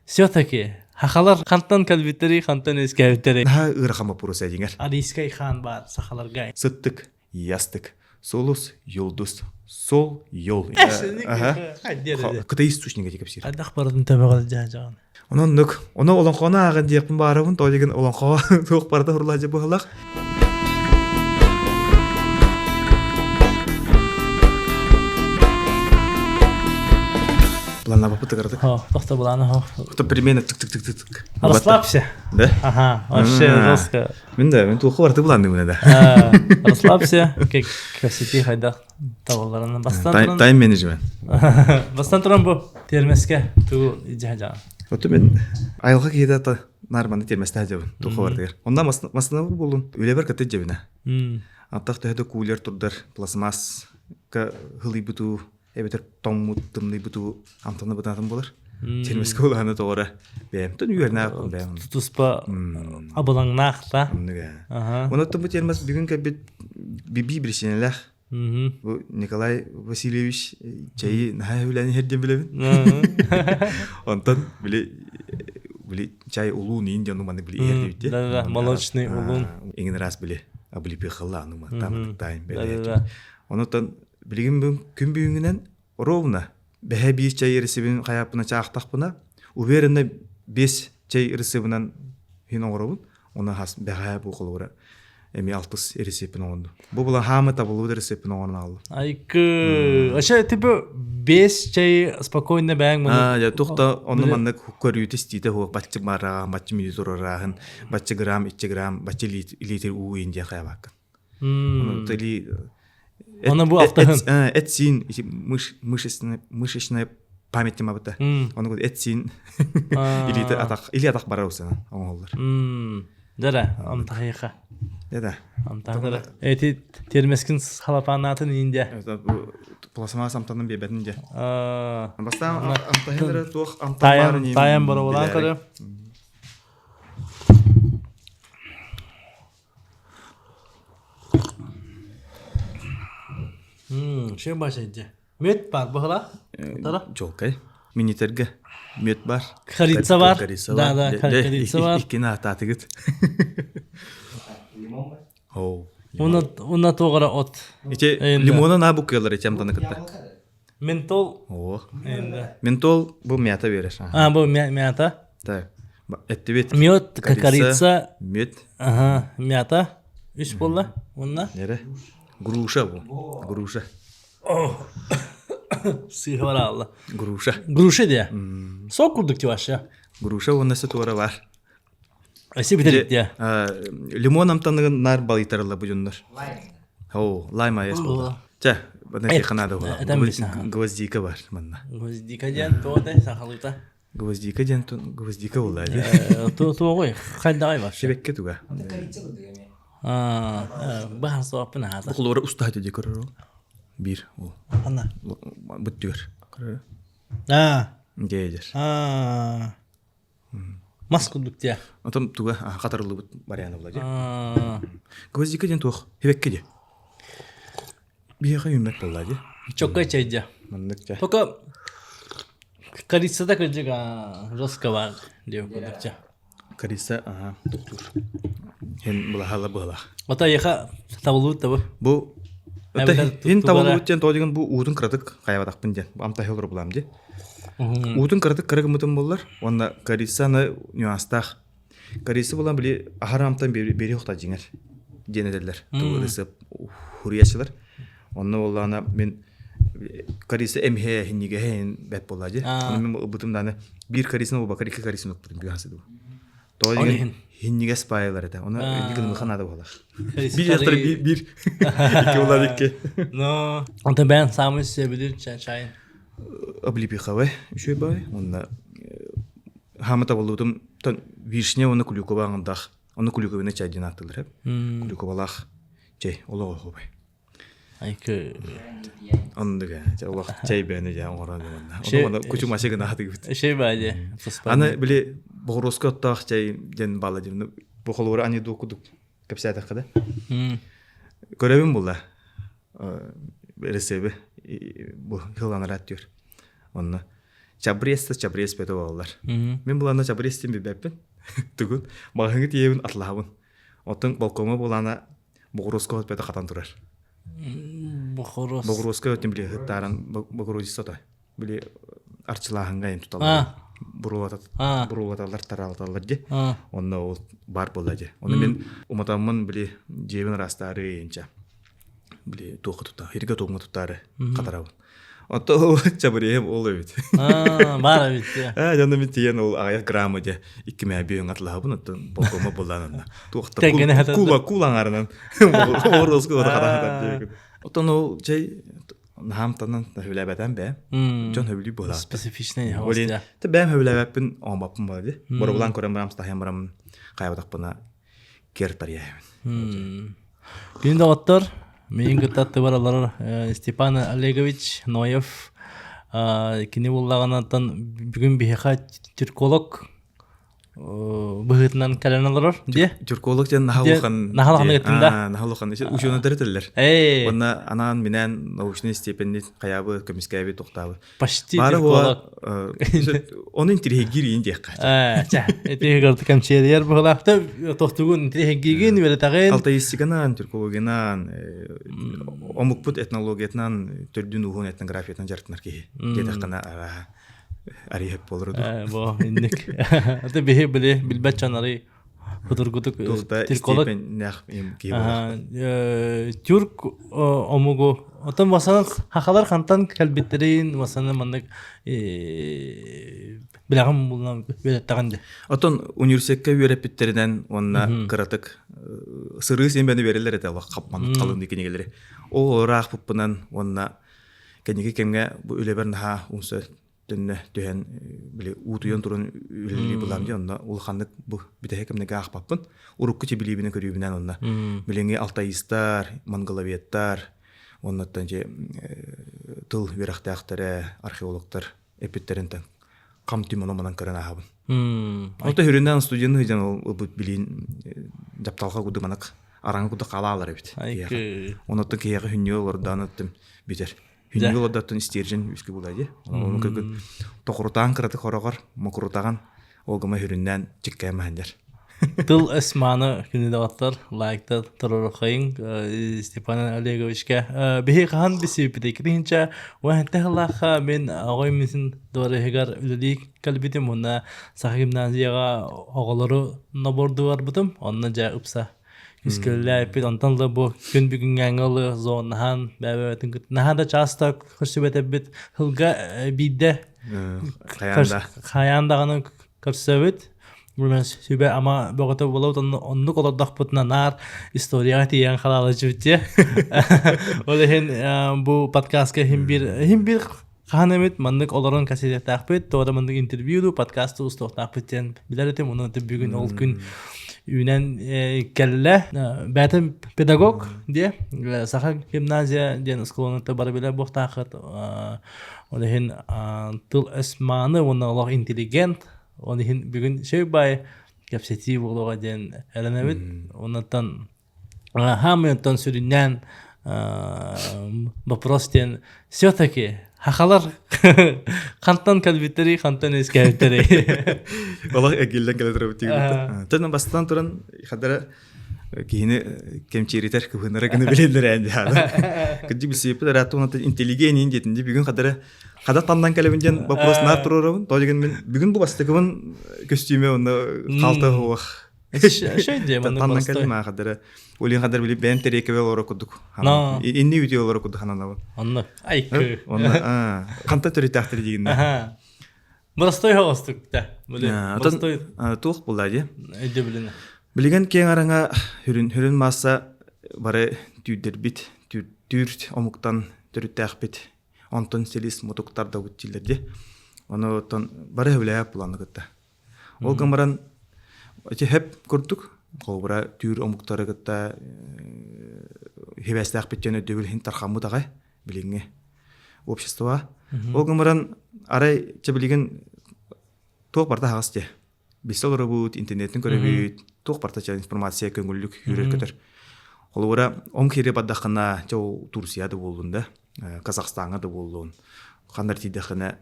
Все-таки хахалар хантан калбиттери хантан эскәбиттери. Наха ырахама пуруса деңер. Адискай хан бар сахалар гай. Сыттык, ястык, солус, юлдус, сол, йол. Кытай источника декеп сир. Адах бардын табагал жажаган. Онон нүк, оны олонқона ағын дейекпін барабын, той деген олонқоға тоқ барда ұрла жеп бұғылақ. Плана бапы тығырдық. Тоқта бұланы. Кто примерно тык-тык-тык-тык. Расслабься. Да? Ага, вообще жестко. Мен туқы барды бұланды мұны да. Расслабься, как кәсіпи қайдақ табыларынан бастан тұран. Тайм-менеджмент. Бастан тұран бұл термеске тұғы жаған. Оты мен айылға кейді нарманды терместі әжебін, туқы бардығыр. Онда масына болын, өлі бір кәтті жебіне. Аттақ тәді кулер тұрдар, пластмасс, ғылы бұту, әбетер томмуттымды бұту амтаны бұтатын болыр. Термеске олағаны тоғыры. Бәйімтін үйеріне ақын бәйім. Тұтыспа абылаң нақта. Оныттың бұл термес бүгін кәбет биби біршенеләқ. Bu Nikolay Vasilyevich çayı nahayevleni her dem bilemin. Ondan bile çay uluğun ince onu bana bile yer bitti. Da молочный uluğun. Engin ras bile abili bir xilla onu bana tam time bile. Ondan bilgin bu gün büyüğünden rovna behe bir çay resibinin hayatına çağırtak buna. Uberinde 5 çay resibinden hin oğrabın. Ona has behe bu kolora. Эми 60 рецептин оңду. Бу була хамы табылуу рецептин оңун алды. Айкы. Аша типа 5 чай спокойно бәң муну. Я тухта оны манны көрүтү стите хо баччы бара, баччы милитурарахын, баччы грамм, 2 грамм, баччы литр уйынja каябак. Оны тели Оны бу автахын. Этсин мышечная память мабыта. Оны этсин или атак бараусана оңолдор. Дара, амтахыка. Да. Амтахыра. Эти термескин халапанатын инде. Пластмасс амтанын бебетинде. Бастан амтахыра тох амтан Тайм бара болан кары. Şey başlayınca. Mет бар бахла? Тара? Жолкай. Минитерге мет бар. Корица бар. Да, корица бар. Иккени ататы кет. Лимон бар. Уна тоғыра от. Лимона на букелар этем таны кытта. Ментол. Ментол бу мята береш. Бу мята. Так. Эттебет. Мед, корица. Мед. Ага, мята. Үш болла. Онна. Нере? Груша бу. Груша. Сыйхар алла. Груша. Груша де. Сок курдук тиваша. Груша оннасы туара бар. Аси битерит де. Лимон амтаныгын нар балитарла будундар. Лайм аяс болду. Жа, бана теханада бар. Гвоздика бар манна. Гвоздика ден тода сахалыта. Гвоздика ден гвоздика болду. Той, кайдагай бар. Шебекке туга. Корица курдук эми. Бахан соапын хаза. Букулора уста хати декорор. Bir ol. Ana. Bütüyor. Geydir. Маскудук те. Атам туга катарлы варианты булады. Гвоздика ден тух. Хебекке де. Бияга юмет булады. Чокка чайда. Мандыкча. Только корицада кыржыга жестко бар деп кудукча. Корица, туктур. Хен була хала була. Ота яха табылуу табы. Бу Ин табылуу тен тодиган бу уутун кырдык каябатакпын ден. Амта хелор булам де. Уутун кырдык кыргымытын боллар. Онда корицаны нюанстах. Корица булам били ахарамтан бери хокта жиңер. Денеделер. Турысып хуриячылар. Онда боллана мен корица эмхе хинниге хен бет боллади. Оны мен бутумданы бир корицаны бакар iki корицаны окпудум бигасы ду. Тодиган хинниге спайлар это. Оны дигин мыханада болар. Bir yaktır bir. İki olar iki. No. Ondan ben samı sebedir çayın. Ablipi hava. Şöyle bay. Onda hamata buludum. Tan vişne onu kulukova andak. Onu kulukovine çaydan atılır hep. Kulukovalah. Çay ola ola bay. Ayke. Onda ga. Çay beğeni ya oran onda. Onda küçük maşa gına hatı gibi. Şey baydı. Ana bile boğroska attak çay den baladım. Bu kolora ani dokuduk. Kapsayda kada. Görevim bulla. Resebi bu hılanar atıyor. Onunla чабрес бете болалар. Мен булана чабрестен бибеппин. Түгүн багыңы тиебин атлаабын. Отын балкома булана Богородского бете катан турар. Богородского өтен биле хыттаран Богородистота. Биле арчылаагынга эм туталар. Бурулаталар таралталар же. Онна ол бар болады. Оны мен уматамын биле жебин растары энча. Биле тоқытта, хирге тоңга туттары катарабын. Ото чабырем ол бит. Бар бит. Жана мен тиен ол аяк граммы же 2 мебиң атлаабын отон болкома болданына. Тоқта кулаңарынан Богородского катарат. Отон ол жай Намтанан хөвләбәдән бә. Жон хөвли була. Специфичный хостя. Те бәм хөвләбәппин омбаппын бады. Борулан көрәм барам стахям барам кайбатакпына кертар яйбын. Günde otur. Мен гытатты баралар Степан Олегович Ноев. Кини буллагандан бүгүн бихака түрколог быгытынан каленалар де. Түрколог жан нахалхан. Нахалхан гытында. Нахалхан учуна дәрәтелләр. Онна анан менен научный степени каябы комиссия токтабы. Почти түрколог. Onun intrigiri indiyek. Çə, etə gördük kəmçələr bu halaqda toxtuğun intrigigin belə tağın. Altayistikana, türkologinan, omukput etnologiyatnan, tördün uğun etnografiyatnan jartnar ki. Gedəqana arayıp olurdu. Bu indik. Ata bihi belə bilbətçanları Hudurguduk türkolog. Türk omugu. Otan masalan hakalar kantan kalbetlerin masalan mandık bilağım bulunan böyle tağındı. Otan üniversiteye öğretmenlerinden ona kıratık sırrı sen beni verirler ete Allah kapmanı kalın dikine gelir. O orak pupunan ona kendine kemge bu öyle ha unsa dönne dühen bile utuyan turun üleli bulamcı onda ulhanlık bu bir de hekimne gah papın urukku çebilibine körübünen onda bilenge altayistar mangalaviyettar ondan je tıl verahtaqtara arxeologlar epitterinden kamtimonomadan körana habın. Ota hüründen stüdyanı hıcan o bu bilin japtalga gudu manak aranga gudu qalalar bit. Ondan kiyaqı hünyo oradan attım biter. Hünyo odatın isterjin üskü bulaydı. Onu kırgın toqurtan kırıtı qoraqar mokurutağan olgama hüründen çıkkayma hender. Tıl esmanı günü davatlar layıkta tararıqayın Stepan Olegovich'e bihi qahan bisi bitekrinca ve hentehalaqa men ağay misin doğru hegar ülelik kalbitim ona sahibnaziyaga oğaları nabordu var butum onna ja upsa Üsküller bir ondan da bu gün bir gün yangalı zonahan bebetin nahan da çasta kürsübete bit hılga bide kayandağını kürsübet Burman sübe ama Bogota bulut onu kadar dağputna nar istoriyati yang halalıcı bitti. Olehin bu podcast'a hem bir kahanemet mandık olarak kasete takpet doğru mandık interviewdu podcast'ı usta takpetten bileretim onu da bugün ol gün ünen kelle betim pedagog diye saha gimnaziya diye skolonta barabila bu takhat olehin tıl esmanı onu Allah intelligent Onun bugün şey bay kapseti buluğa den elenebit ondan hamilton sürünen baprosten все-таки hakalar kantan kalbitleri kantan eskevitleri Vallahi egilden gelir bitti. Tabii bastan turan kadar kihine kemçeriter kıvınlara gene bilirler yani. Kıcı bir sebep de rahat ona inteligenin jetinde bugün kadar tandan kelebinjen вопрос нар турарабын. Тожеген мен бүгүн бу бастыгын костюме онда калты хуак. Şey diye bana tandan kelime kadar Олин kadar bilip ben терекебе олора кудук. Инни видео олора кудук ханана. Анна. Айкы. Онда канта төрү тахтыр дегенде. Простой хостук да. Простой. Тух булады. Эде билене. Билген кең араңа хүрүн масса бары түйдер бит түйр омуктан төрү тахпит. Антон Селис мотоктар да үтчилерди. Оны тон бары хөвләп буланы гытта. Ол камаран хеп көрдүк. Колбара түйр омуктары гытта хебестак биттене дөбүл хин тархамы дагы билинге общество. Ол камаран арай чебилген ток барда хасте. Бисолор бут интернеттен көрөбүт. Ток барда информация көңүллүк жүрөр көтөр. Колбара он кире баддакына жоо Турцияда болдун да. Казахстанга да болдун. Кандай тидехне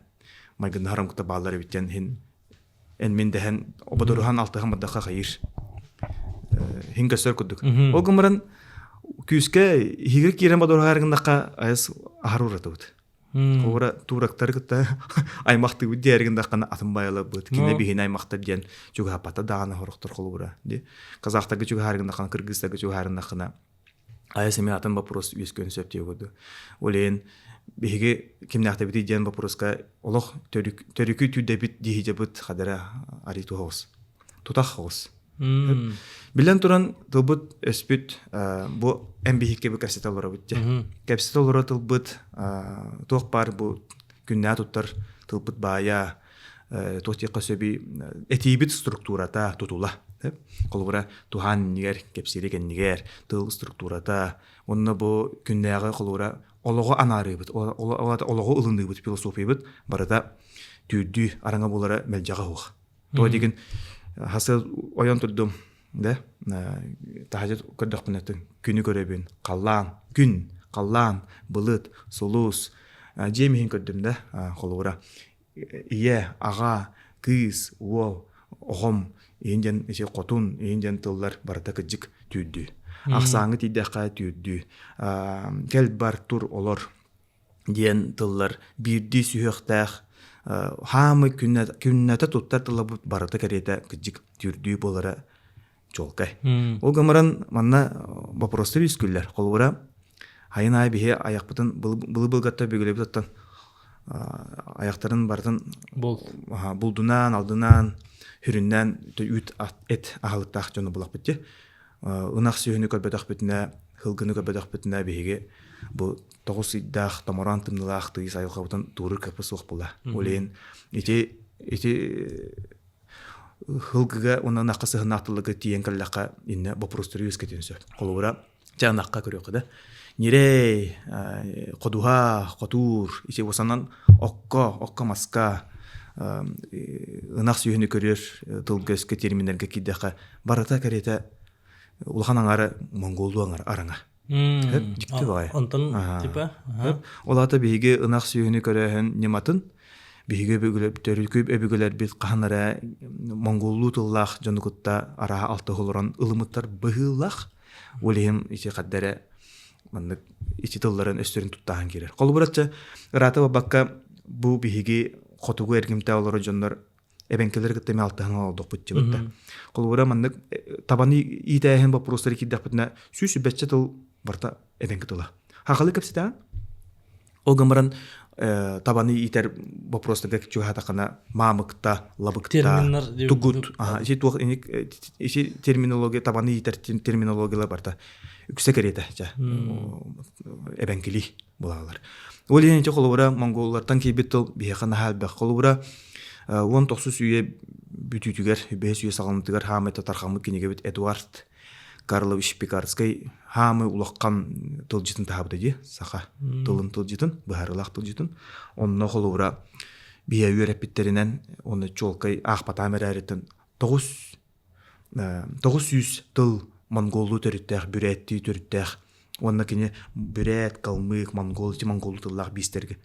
майгын харамкта баллар биттен хин эн мен дехен ободорухан алтыхан маддаха хайыр хин көсөр күдүк ол гымран күскә хигер кирен бодоргаргындакка айс ахаруратыбыт Ора турактар кытта аймакты үддәргендә кана атынбайлы бут кине бихин аймакта дигән чуга пата даганы хорыктыр кылбыра ди казактагы чуга харгында кана кыргызстагы чуга харында кана аясеме атын вопрос үскөн сөптө году олен биге кимнакта бит дигән вопроска олох төрүкү түдебит дихижебит хадара ариту хос тутахос билен туран тылбыт эспит бу эмбихикке бу кассеталары битте кассеталары тылбыт тох бар бу күннә туттар тылбыт бая тохтыкка сөби этибит структурата тутула колбура тухан нигер кепсириген нигер тыл структурата онны бу күннәгә колбура олого анары бит олого улынды бит философия бит барада түдү араңа булары мелҗага хук то диген хасыл оян турдум да тахажат көрдөкпүнөтүн күнү көрөбүн каллаан күн каллаан былыт сулус жемихин көрдүм да колура ие ага кыз ол огом инден эше котун инден тыллар барда кыжык түдү аксаңы тидакка түдү кел бар тур олор диен тыллар бирди сүйөктах хамы күннәтә туттар тылыбыт барыта керете кыжык түрдүү болара жолкай. Ол гамаран манна вопросы рискүлләр. Колбура хайына бихе аяқпытын былы-былгатта бөгөлөп тоттан аяқтарын бардын булдунан, алдынан, хүрүннән үт эт ахалыктах жону булак битте. Унак сүйүнү көрбөдөх бүтүнө, хылгыны көрбөдөх бүтүнө бихеге бу тогуз иддах тамаран тымнылах тыйс айылкабытын тууры капы сук була. Олен ити хылгыга онан акысы хынактылыгы тиен каллакка инне вопростор үскетенсө. Колура жанакка көрөкө да. Нирей кодуха, котур, ити осанан окко маска ынак сүйүнү көрөр тылгөскө терминдерге кидеха барата керете улхан аңары монголду араңа. Дикти бай. Онтон типа. Олата биге ынак сүйүнү көрөһөн нематын биге бөгөлөп төрүкүп эбигелер бит каханара монголду тыллах жонукутта ара алты холорон ылымыттар быгыллах олем ичи каддара мандык ичи тылларын өстөрүн туттаган керер. Колбуратча ырата бакка бу биге котугу эргимте олору жоннор эбенкелер кеттеме алтыхан олдук бутчубутта. Колбура мандык табаны итээхен вопростар киддапытна сүсү бечче тыл барта эбенкетыла. Хакалы кепсита огамаран табаны итер вопростарга чугатакана мамыкта, лабыкта, тугут. Иши терминология табаны итер терминологиялар барта. Үксе керете жа. Эбенкели булагалар. Ол енче колбура монголлардан кейбит тыл бияхана халбак колбура 19 сүйе бүтүтүгер, 5 сүйе сагылмытыгар хамета тархамы кинеге бит Эдуард Карлович Пекарский хамы улаккан тылжытын табыды ди, саха тылын тылжытын, бахарылак тылжытын. Онно колбура бия үйрепиттеринен оны чолкай ахпатамерәритен 900 тыл монголу төрүттәх, бүрәтти төрүттәх. Онна кине бүрәт, калмык, монголу тыллах бистерге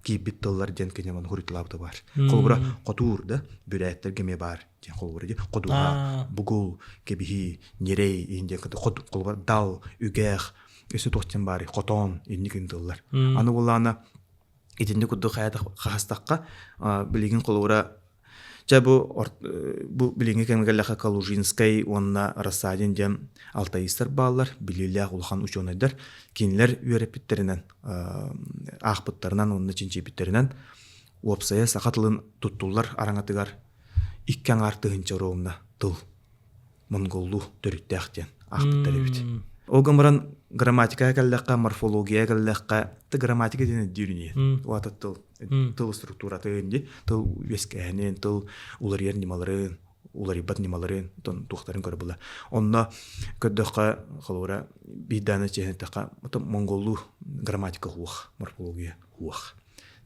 кийбит тыллар ден кине мон хуритлабы бар. Колбура котур да, бүрәттер геме бар. Колбура ди, кодуга, бугул, кебихи, нерей инде колбура дал, үгэх, эсе тохтен бар, котон инникин тыллар. Аны булана итинде кудду хаята хастакка билигин колбура бу билинге кемгеллаха Калужинскай онна Рассадин дем алтайыстар баллар билилях улхан ученыйдар кинлер үйрепиттеринен ахпыттарынан онны чинчипиттеринен опсая сакатылын туттулар араңатыгар иккен артыгынча роомна тыл монголду төрүттәхтен ахпыттар бит. Огамран грамматика каллакка, морфология каллакка, грамматика дене дирүне. Уата тыл структураты инде, тыл вескәнен, тыл улар немаларын, улар ибат немаларын, тон тухтарын көрө була. Онна көддөккө калура биданы чехентака, монголду грамматика хух, морфология хух.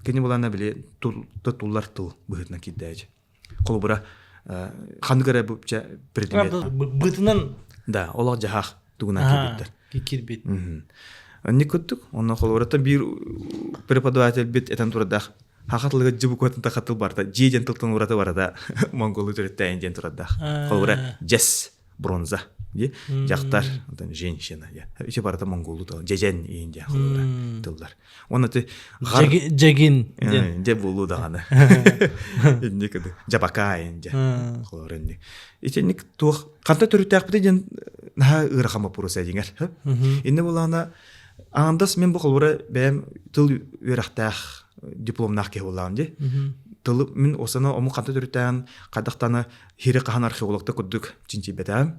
Кени булана биле туллар тыл быгытна киддәҗ. Колбура хангара бупча предмет. Бытынан да, олар жахах тугуна кирбит. Не көттүк, онна колбурата бир преподаватель бит этен турдах хакатлыга жыбы котунта хатыл барда жеден тылтын ураты барда монголу төрөттәйин ден турада. Колбура жес бронза ди жактар женщина я иче барда монголу жежен инде тылдар. Оны ты жегин де булу даганы. Инде кеде жабака инде. Колоренди. Иче ник тух канта төрөттәк биден на ырахама пуруса дигәр. Инде булана андас мен бу колбура бәм тыл үрәхтәх дипломнах ке булам ди. Тыл мен осана ому канта төрөттән кадактаны хире кахан археологта күддүк чинчи бетам.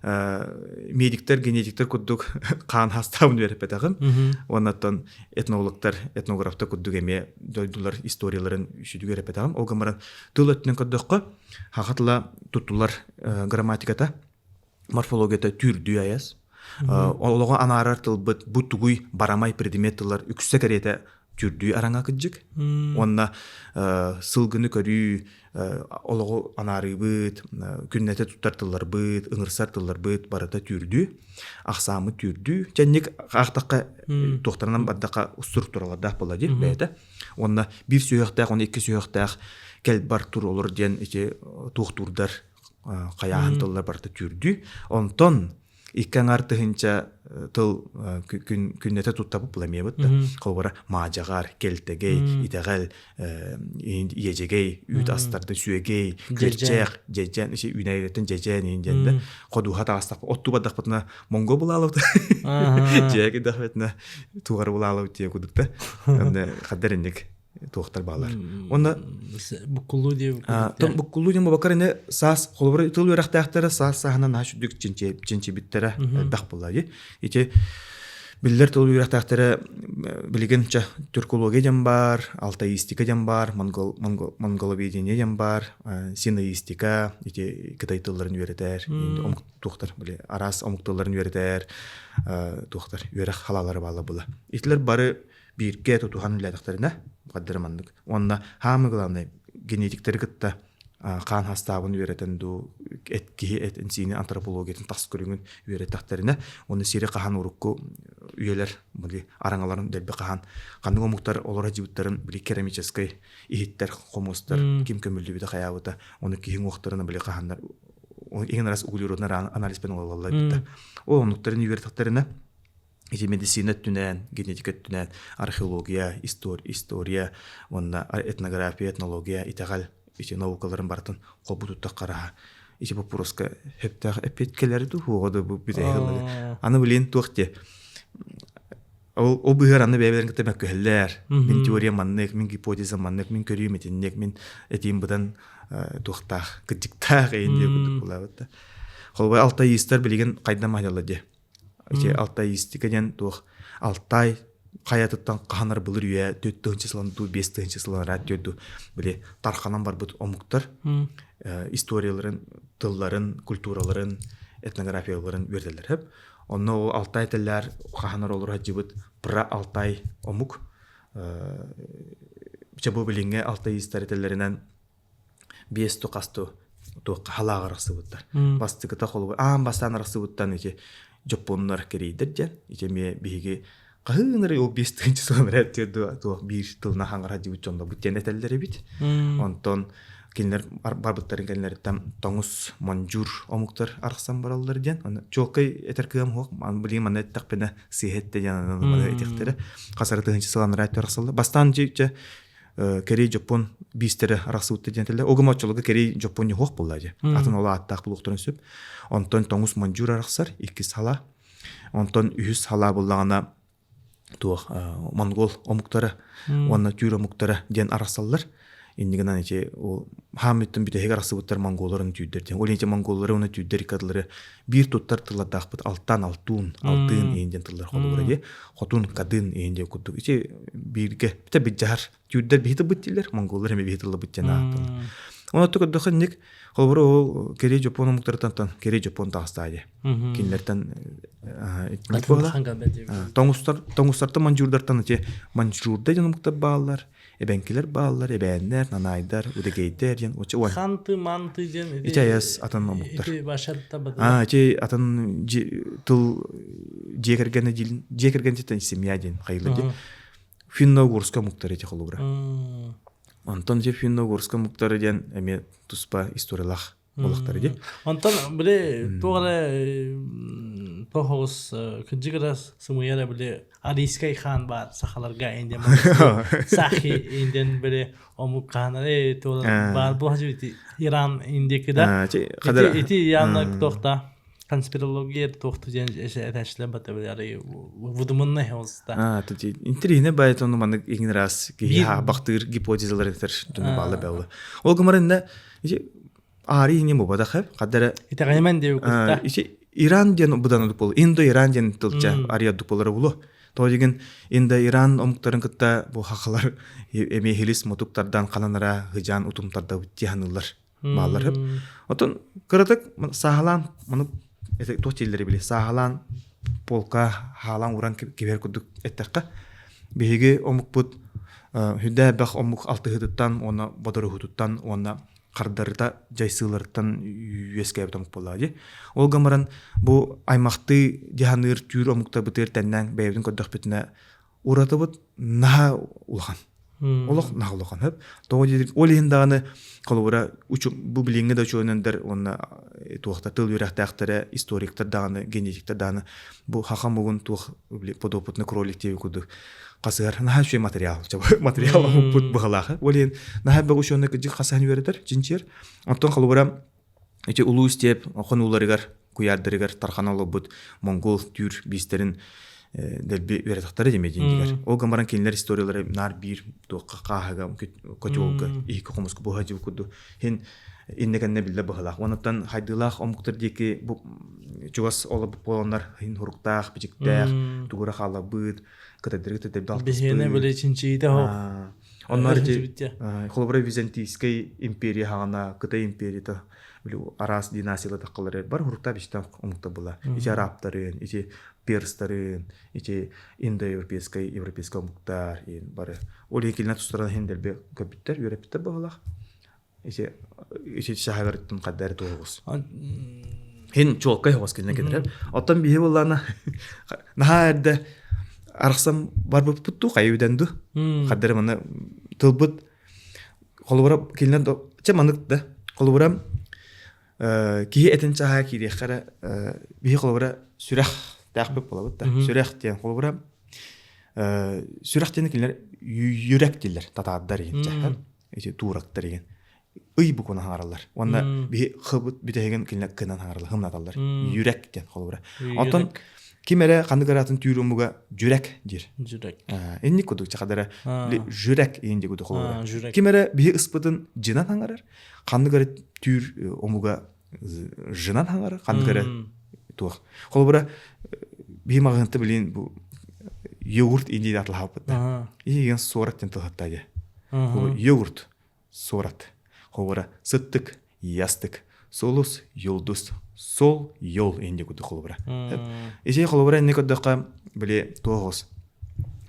Медиктер, генетиктер күддүк кан хастабын берип бетагым. Оннан этнологтар, этнографта күддүк эме дойдулар историяларын үшүдүгө берип бетагым. Олгамаран тыл өттүн күддүккө хакатла туттулар грамматиката, морфологията түрдү аяс. Олога анарар тыл бу тугуй барамай предметтер үксө керете түрдү араңа кыджык. Онна сылгыны көрүү олого анарыбыт, күннете туттартылар быт, ыңырсартылар быт барата түрдү, аксамы түрдү. Женник актакка тохтарынан баддака структураларда болады бәйте. Онна бир сөйөктәк, оны эки сөйөктәк кел бар тур олор ден иче тухтурдар каяхантылар барата түрдү. Онтон иккен артыгынча тыл күннете туттабып буламебыт. Колбара мажагар, келтегей, итегел, иежегей, үт астарды сүйегей, керчек, жежен, иши үнайреттен жежен инденде. Кодуха тагастак отту бадакпытына монго булалып. Жеги дахветна тугар булалып тие кудукта. Анда кадеринник тохтар балар. Онда букулу деп. Букулу деп бакарыны сас колбара тыл өрактактары сас саханан ашудук чинчи биттере бак булады. Ите биллер тыл өрактактары билгенче түркология дем бар, алтаистика дем бар, монголоведение дем бар, синаистика, ите кытай тылларын үйрөтөр, омук тохтар биле арас омук тылларын үйрөтөр, тохтар үйрөк халалары бала була. Итлер бары бирге тутухан ладактарына кадырмандык. Онна хамы главный генетиктер гытта кан хастабын үйрөтөн ду этки инсини антропологиятын тас көрүнгөн үйрөтактарына оны сире кахан урукку үйелер були араңаларын делбе кахан кандык омуктар олора жибуттарын били керамический ихиттер комустар ким көмүлдү биде каябыта оны кийин уктарына били кахандар эң раз углероднар анализ пен олалар битта. О омуктарын үйрөтактарына ити медицина түнен, генетика түнен, археология, история, онна этнография, этнология, итагал, ити наукаларын бартын кобутутта караа. Ити вопроска хептах эпеткелерди хуода бу битегелер. Аны билин туакте. Ол быгар аны бебелерин кетемек келлер. Мен теория маннык, мен гипотеза маннык, мен көрүү метиннек, мен этим будан туактах, кыдыктах энди күдүк булабыта. Холбай алтайистер билген кайда майлады. Иче алтаистика ден тух алтай каятыттан каханар булыр үе 4-нчы сылан ду 5-нчы сылан радиоду биле тарханан бар бут омуктар историяларын, тылларын, культураларын, этнографияларын берделер хеп. Онно алтай телләр каханар олор хаҗыбыт пра алтай омук чабу билинге алтаистар телләреннән 5 тукасту тук халагарысы буттар. Бастыгыта холбы бастан арасы буттан иче жопоннар керейдер ден, ичеме биги кахыныры ол 5-нчы сылан радиоду то бир тылна хаңара жибучонда буттен этелдери бит. Онтон кинлер барбыттарын кинлерден тоңус манжур омуктар арксан бараллар ден. Аны чокай этеркем хок, ан билим мана тақпена сихетте ден мана этектери. Касарытынчы сылан радио арксалды. Бастан жиче керей жопон бистери араксыбытты дентелер. Огумачылыгы керей жопон хок булады. Атын ола аттак булуктарын сөп. Онтон тоңус манжур араксар 2 сала. Онтон 3 сала буллагана тух монгол омуктары, онна тюр омуктары ден араксаллар. Индигенан иче ол хамыттын битеге араксыбыттар монголларын түйдер ден. Ол иче монголлары оны түйдер икадлары бир туттар тылладакпыт алтан алтын энден тыллар холугуради. Хотун кадын энде кудук. Иче бирге бите биджар түйдер бити биттилер, монголлар эме битиле биттена. Оны тукдухан ник холбура ол керей жопон омуктардан керей жопон тагыстады. Кинлерден тоңустарты манжурдартан иче манжурда ден омуктар баалар. Эбенкилер баалар, эбеннер, нанайдар, удегейдер ден. Ханты, манты ден. Иче аяс атын омуктар. Иче башарта бадылар. Иче атын тыл жекергені ден, семья ден қайылы ден. финно-угорска муктары те холубра. Онтон же финно-угорска муктары ден эме туспа историялах болақтары де. Онтон біле тоғыра тоғыз күнжігірі сымыяра біле Арийскай хан бар сақаларға енден сақи енден біле омук қанары тоғыра бар бұл хажу Иран индекі да ити яна тоқта конспирология тоқты жен әтәшілі бәті біле вудымынны хеолста. Интеріне бәйт оны маны еңін раз бақтығыр гипотезалар етер дүні балы бәлі. Ол күмарында ари не мобада хәп кадәре итәгәмен дип күртә Иран ден будан удып бол Индо-Иран ден тылча ария дуполары булу то деген Индо-Иран омуктарын кытта бу хакылар эме хелис мотуктардан кананара хыжан утумтарда үттиһанылар баллар хәп отон кырдык сахалан муну тотиллери биле сахалан полка халан уран кебер күдүк эттәккә беге омукпут хүдә бах омук алты хыдыттан оны бодору хутуттан оны қардарда жайсылыртан үескә бітамық болады. Ол гамаран бұл аймақты диханыр түйір омықта бұтыр тәннән бәйбдің көддіқ бітіне ұраты бұд наға ұлған. Олық наға ұлған. Ол ендағаны қалуыра бұл біліңі да чойнандар оны туақта тыл үйрәқтәқтері, историктер дағаны, генетиктер дағаны бұл хақам оғын туақ подопытны кроликтеви күдік. Қасығар, наға шөй материал бұд бұғалағы. Олен, наға бәғу шөйіні күдік қасығын өредір, жинчер. Антон қалуыра, ұлу істеп, оқын ұларығар, көярдырығар, тарханалы бұд, монгол, түйір, бейстерін дәлбе өредіқтары демедендігер. Ол ғамаран кенілер историялары нар бір, қағыға, көтеуға, екі қомысқы бұға жеу күді. Хен, иннекенне білді бұғалақ. Онықтан хайдылақ омықтырдекі чуғас олы бұп боланар, хин хұрықтақ, бічіктәқ, туғыра қала бұд, катадрыгы тәтәбді алтыс бұд. Бігені білі чинчиді хоқ. Онлар же, қолыбыра Византийскай империя хағана, Қытай империя арас динасиялы таққалары бар, хұрықта бічтен омықта бұла. Иче арабтарын, иче перстарын, иче индо-европейскай, европейскай омықтар бары. Олы екеліне тұстардан хендербе көпіттер, өрепіттер бұғалақ. Иче шағағырыттың қаддары тоғыз. Хен чолқай хоғыз келіне кедіріп. Оттан бейі болағына наға әрді арықсам бар бұп бұтту, қайыуденді. Қаддары маны тылбыт қолыбыра келінен че манықды. Қолыбыра кейі әтін чаға кейде қара бейі қолыбыра сүрақ тәқпіп бола бұтта. Сүрақ дейін қолыбыра сүрақ дейін келінер юрек дейлер татағаддар ең чаға. Турақтар ең. Үй бұқуына хаңаралар. Онда бейі қыбыт бітеген келінер кынан хаңаралар, хымнаталар. Юрек дейін қолыбыра. Отын кемері қандығаратын түйір өміға жүрек дер. Жүрек. Энни күдік чақадары жүрек енді күдік қолыбыра. Кемері бейі ұспытын жинан хаңарар. Қандығары түйір өміға жинан хаңарар. Қандығары туақ. Қолыбыра бейі мағынты білейін бұл йогурт енді атылы хапытты. Еген сорат ден тұлғаттайды. Йогурт, сорат. Қолыбыра сыттық, ястық, солус, йолдус, сол, йол енді күді қолыбыра. Есе қолыбыра әнне көдіққа біле тоғыз.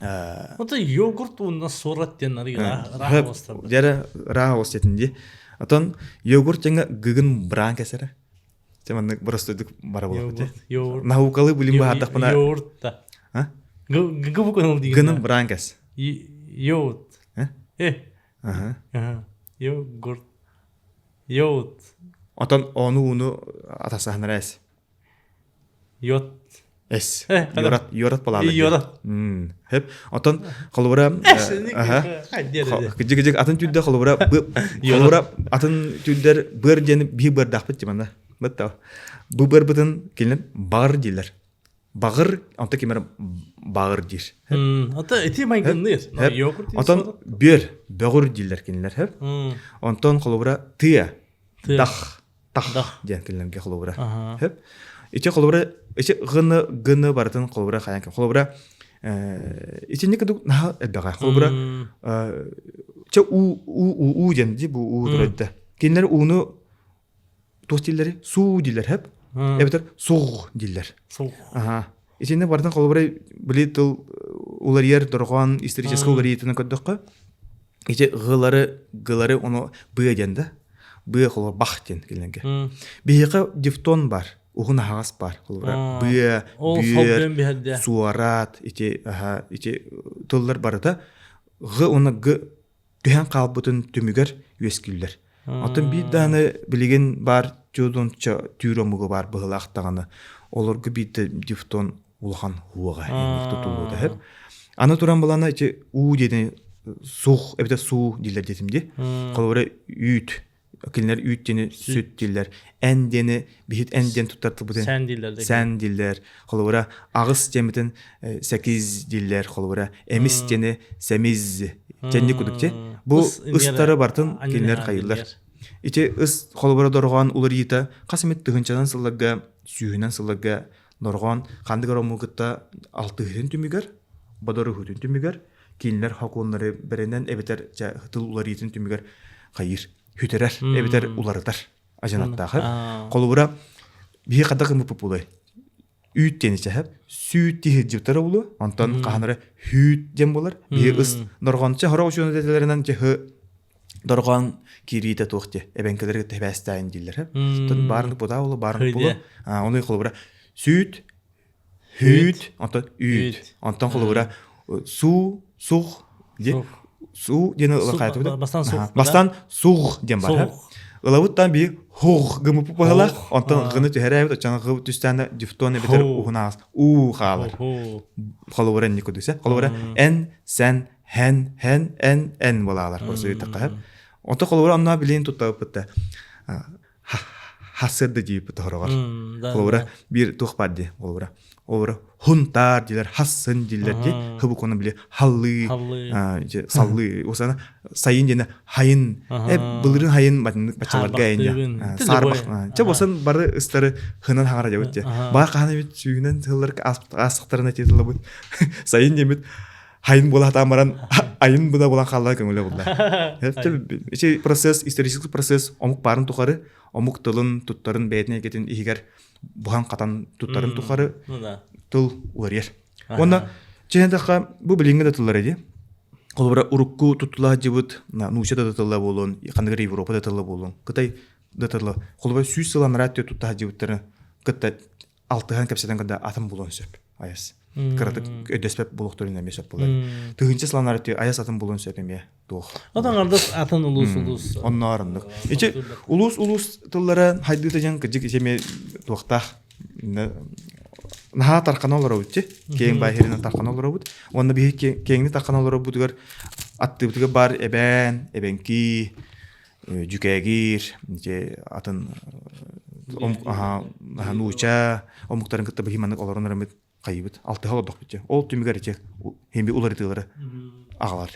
Ота йогурт онна сорат ден раға остар. Дәрі раға остетінде. Отон йогурт жәңі гүгін біран кәсірі. Теманны бұрыстойдық бара болады. Науқалы білім ба ардақпына. Йогуртта. Гүгі бұқын ол деген. Гүнім біран кәс. Йогурт. Йогурт. Йогурт. Отон оны атасағынар әс. Йот. Әс. Йорат балады. Йорат. Хеп. Отон қолыбыра. Күджік атын түйдер қолыбыра. Қолыбыра атын түйдер бір дені бей бір дақпыт деманда. Бұттау. Бұл бір бұтын келінен бағыр дейлер. Бағыр, онта кемері бағыр дейр. Ота әте майгынныр. Отон бөгір дейлер келінер. Онтон қолыбыра тыя. Тақ ден келінерге қолыбыра. Иче қолыбыра, иче ғыны барытын қолыбыра қаян кем. Қолыбыра, иче не кәдік наға әлбәға. Қолыбыра, че у денді, бұл у дұрайды. Келінер уыны тост дейлері, су дейлер хәп. Әбетер соғ дейлер. Иче не барытын қолыбыра білі тұл олар ер дұрған историческа олар етінің көддіққа. Иче ғылары оны бұя денді. Бұя қолы бақ ден келінге. Бейіқі дифтон бар. ухун хагас бар. Холбора быя, бүйөр, суарат, ити тыллар барыта. Ғы оны ғы түһән қалбытын түмігер үескілдер. Атын бит даны билеген бар жодонча түйромугу бар быһылаактаганы. Олоргу бит дифтон улхан хуага эник тутулуда хеп. Аны туран булана ити у деди сух, эбите су дилер детимди. Колора үйт, кинлер үйт дени сүт дилер. Эн дени бит эн ден туттартып бутен. Сән дилер. Колора агыс жемитин 8 дилер колора. Эмис дени семиз женни кудукте. Бу ыстары бартын кинлер кайылар. Ити ыс колора дорган улар йита касымет тыгынчадан сыллага, сүйүнөн сыллага дорган кандыгар омугутта 6 хин түмүгөр, бодору хутун түмүгөр. Кинлер хакунлары беренен эбетер тыл улар йитин түмүгөр кайыр. Хүтерер, эбетер уларытар. Ажанаттагы. Колора бии кадак мып булай. Үйт дени чахап, сүйт тихи жыптары улу, антан каханары хүт дем болар. Бии ыс дорганча хара ошону деделеринен жехы дорган кириите тухте. Эбенкелерге тебестайын дилер. Тон барын буда улу, барын булу. Оны колора сүйт, хүт, антан үйт. Антан колора су, сух, су дени ылакайты буда. Бастан сух дем бар. Улавыттан бии хух гымы пупахалар, антан гыны түһәрәбит, очаны гыбы түстәне дифтоны битер ухунаас. Халар. Холоврен никудыса. Холовра эн, сән, хэн, эн болалар. Осы тақап. Онта холовра анна билен туттап битте. Хасырды дип торогар. Холовра бир тухпадди. Холовра хунтар дилер, хассын дилер ди. Хыбы коны биле халлы, саллы. Осана сайын дене хайын. Былырын хайын бачаларга энде. Сарбак. Ча босан бары ыстары хынан хагара жабыт же. Ба каны бит сүйүнөн тыллар асыктарына тетиле бут. Сайын демит хайын бола тамаран айын буда болан калла көңүлө булда. Эти процесс, исторический процесс омук барын тухары, омук тылын туттарын бетине кетин игер бухан катан туттарын тухары тыл уларьер. Онда чендеха бу билинге да тыллар эди. Колбара урукку туттула жибыт, нучада да тылла болон, кандыгы Европа да тылла болон. Кытай да тылла. Колбара сүйс сылан радио тутта жибыттары кытта алтыхан кепсетен када атым болон сөп. Аяс. Кыраты өдөспеп булуктурун эме сөп болот. Тыгынча сылан радио аяс атым болон сөп эме тух. Одан ардас атын улус. Оннарындык. Ичи улус тыллары хайдыта жан кыжык ичеме туктах. Наха тарканалар өтте. Кең байхеринен тарканалар өт. Онда бии кеңни тарканалар өтүгөр аттыбытыгы бар эбенки, жүкегир, же атын нуча, омуктарын кытта бихиманнык оларынар эмет кайыбыт. Алты холодок битче. Ол түмүгөр иче. Хемби улар итылары агалар.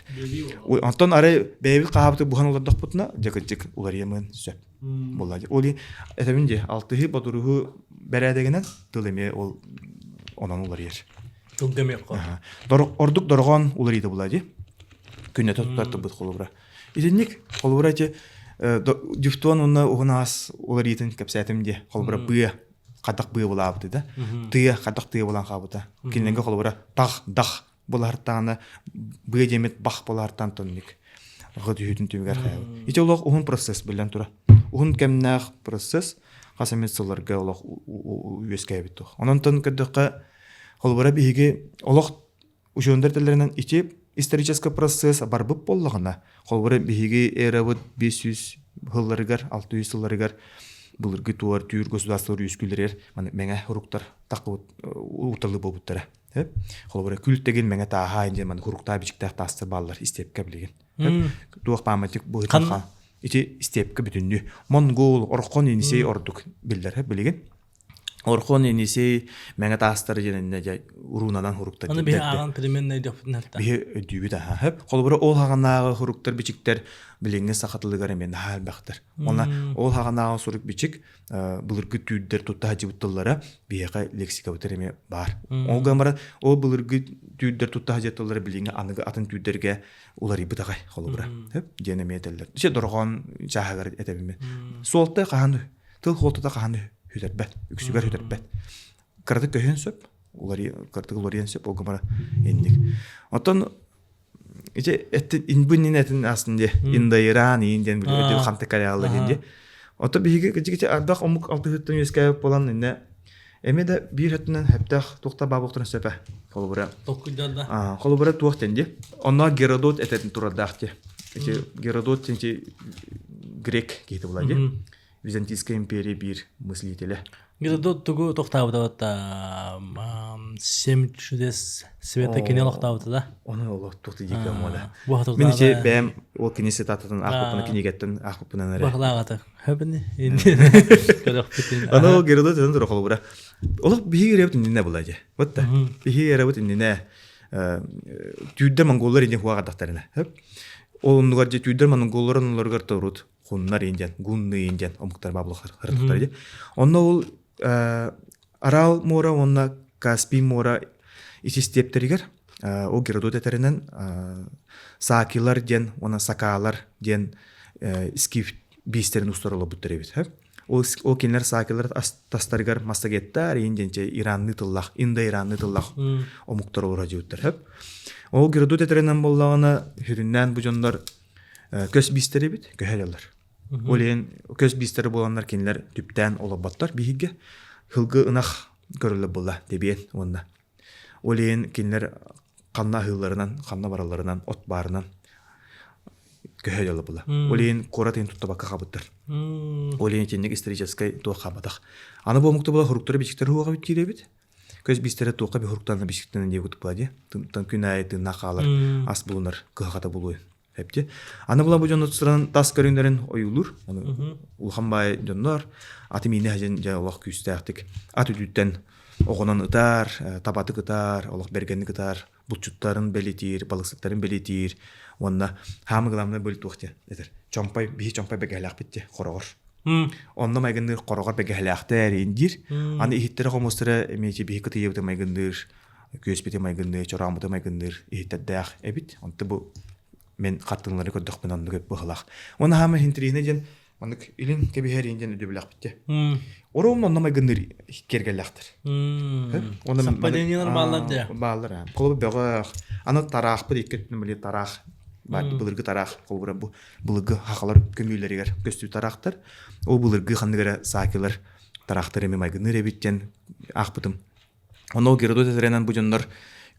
Антон аре беби кабыты бухан олардак бутна, жекетик улар емен сөп. Боллади. Оли этеминде алтыхы бодуруху бередегенен тылеме ол онан улар ер. Түнгемек кой. Ордук доргон улар иде боллади. Күнне тоттартып бут холубра. Иденник холубра че дифтон онна угунас улар итен кепсетимде холубра быя кадак быя булабыты да. Тыя кадак тыя булан кабыта. Кинленге холубра дах булартаны быя демет бах булартан тонник. Гыды хүтүн түмгәр хаял. Ите улак ухун процесс белән тура. Ухун кемнәх процесс касамет сыларга улак үескә бит. Анан тон кадыкка холбара биге улак ушондар телләреннән ите исторический процесс барбып боллагына. Холбара биге эрабыт 500 хылларыгар 600 сылларыгар булыргы туар түйр государство үскүлләр меңә хуруктар такып утылы булыптыра. Холбара күлтеген меңә таха инде мен хурукта бичиктә тастыр баллар истеп кәблеген. Дуах памятик буйта. Ити истеп кәбүтүнү. Монгол оркон инисей ордук билдер билеген. Оркон инисей меңә тастыр жөнүндө урунадан хуруктар. Аны бир аган переменный деп нәлтә. Бир дүйбү да хеп. Холбара ол хаганагы хуруктар бичиктер биленге сахатлыгар эмен хал бактыр. Она ол хаганагы сурук бичик булыргы түйдер тутта жибыттылары бияка лексика өтереме бар. Ол гамара ол булыргы түйдер тутта жибыттылары биленге аныгы атын түйдерге улар ибытагай холбара. Хеп денеме этелер. Иче доргон жахагар этебиме. Солта каханы тыл холтата каханы хүләрбәт, үксүгәр хүләрбәт. Кырды көһөн сөп, улар кырды улар сөп ол гамара энник. Отон иче этти инбүннен этин астында индайран инден билет ханты калялы денди. Ото биге кичи ардак омук алты хөттөн үскәп болан инде Эме да бир хаттан хептах тукта бабыктын сөпе. Колбура. Токуйданда. Колбура туактенди. Онна Геродот этен турадахти. Эти Геродот тенчи грек кейти булади. Византийская империя бир мыслители. Геродот тугу токтабыта 7 чудес света кине локтабыта да. Оны ол тукты диге мода. Мен Мен иче бәм ол кинесе тататын акыпны кинегеттен акыпны наре. бахлагата. Хәбне. Аны ол Геродот этен тура колбура. Ол биги ребет инне булади. Вот та. Биги ребет инне түйдер монголлар инде хуага дактарына. Ол ундугар же түйдер монголларын оларгар турут. Хуннар инден, гунны инден, омуктар баблыктар хырыктар ди. Онно ол Арал мора, онна Каспий мора исистептеригер. О Геродот этеринен сакилар ден, она сакалар ден скиф бистерин устарылы буттыребит. Ол кинлер сакилар тастаригар массагеттар инденче Иранны тыллах, инда Иранны тыллах омуктар олора жибуттар. О Геродот этеринен боллагана хүрүннән бу жондар көс бистери бит, көһөлөр. Олен көс бистери болганнар кинлер түптән олабаттар биһиге хылгы ынах көрүлө була дебиет онда. Олен кинлер канна хылларынан, канна бараларынан, от барынан көһөлөр була. Олен коратын туттабакка кабыттар. Олен тенник исторический туакабатах. Аны бу мукты була хуруктары бичиктер хуага бит киребит. Көз бистери туакка би хуруктарны бичиктен деп утуп булади. Тын күнай тын накалар ас булунар кыгата булуй. Хепти. Аны була бу жонно тусран тас көрүндөрүн оюлур. Аны улханбай жоннор аты мине хажен жа Аллах күстәктик. Аты дүттен огонон ытар, табаты ытар, Аллах бергенни ытар, булчуттарын белетир, балыксыктарын белетир. Онна хамыгламны бөл туакты. Этер. Чомпай бегелак битти, хорогор. Онна майгынды хорогор бегелактар индир. Аны ихиттер хомостра эмечи бихикты ебде майгындыр. Көспете майгынды, чорамыты майгындыр, ихиттдах эбит. Онты бу мен каттыңлары көрдөк менен көп быхлак. Оны хама хинтрине жен манык илин кебихерин жен өдөбүлак битти. Ором онна майгындыр кергелактыр. Оны сападенилер баллар да. Баллар. Колу бага аны тарах бир икетне биле тарах. Бар булыргы тарах колбура бу булыгы хакалар көмүйлөрүгөр көстү тарахтар. О булыргы хандыгара сакылар тарахтар эми майгындыр эбиттен акпытым. Оны Геродот этеренен бу жондар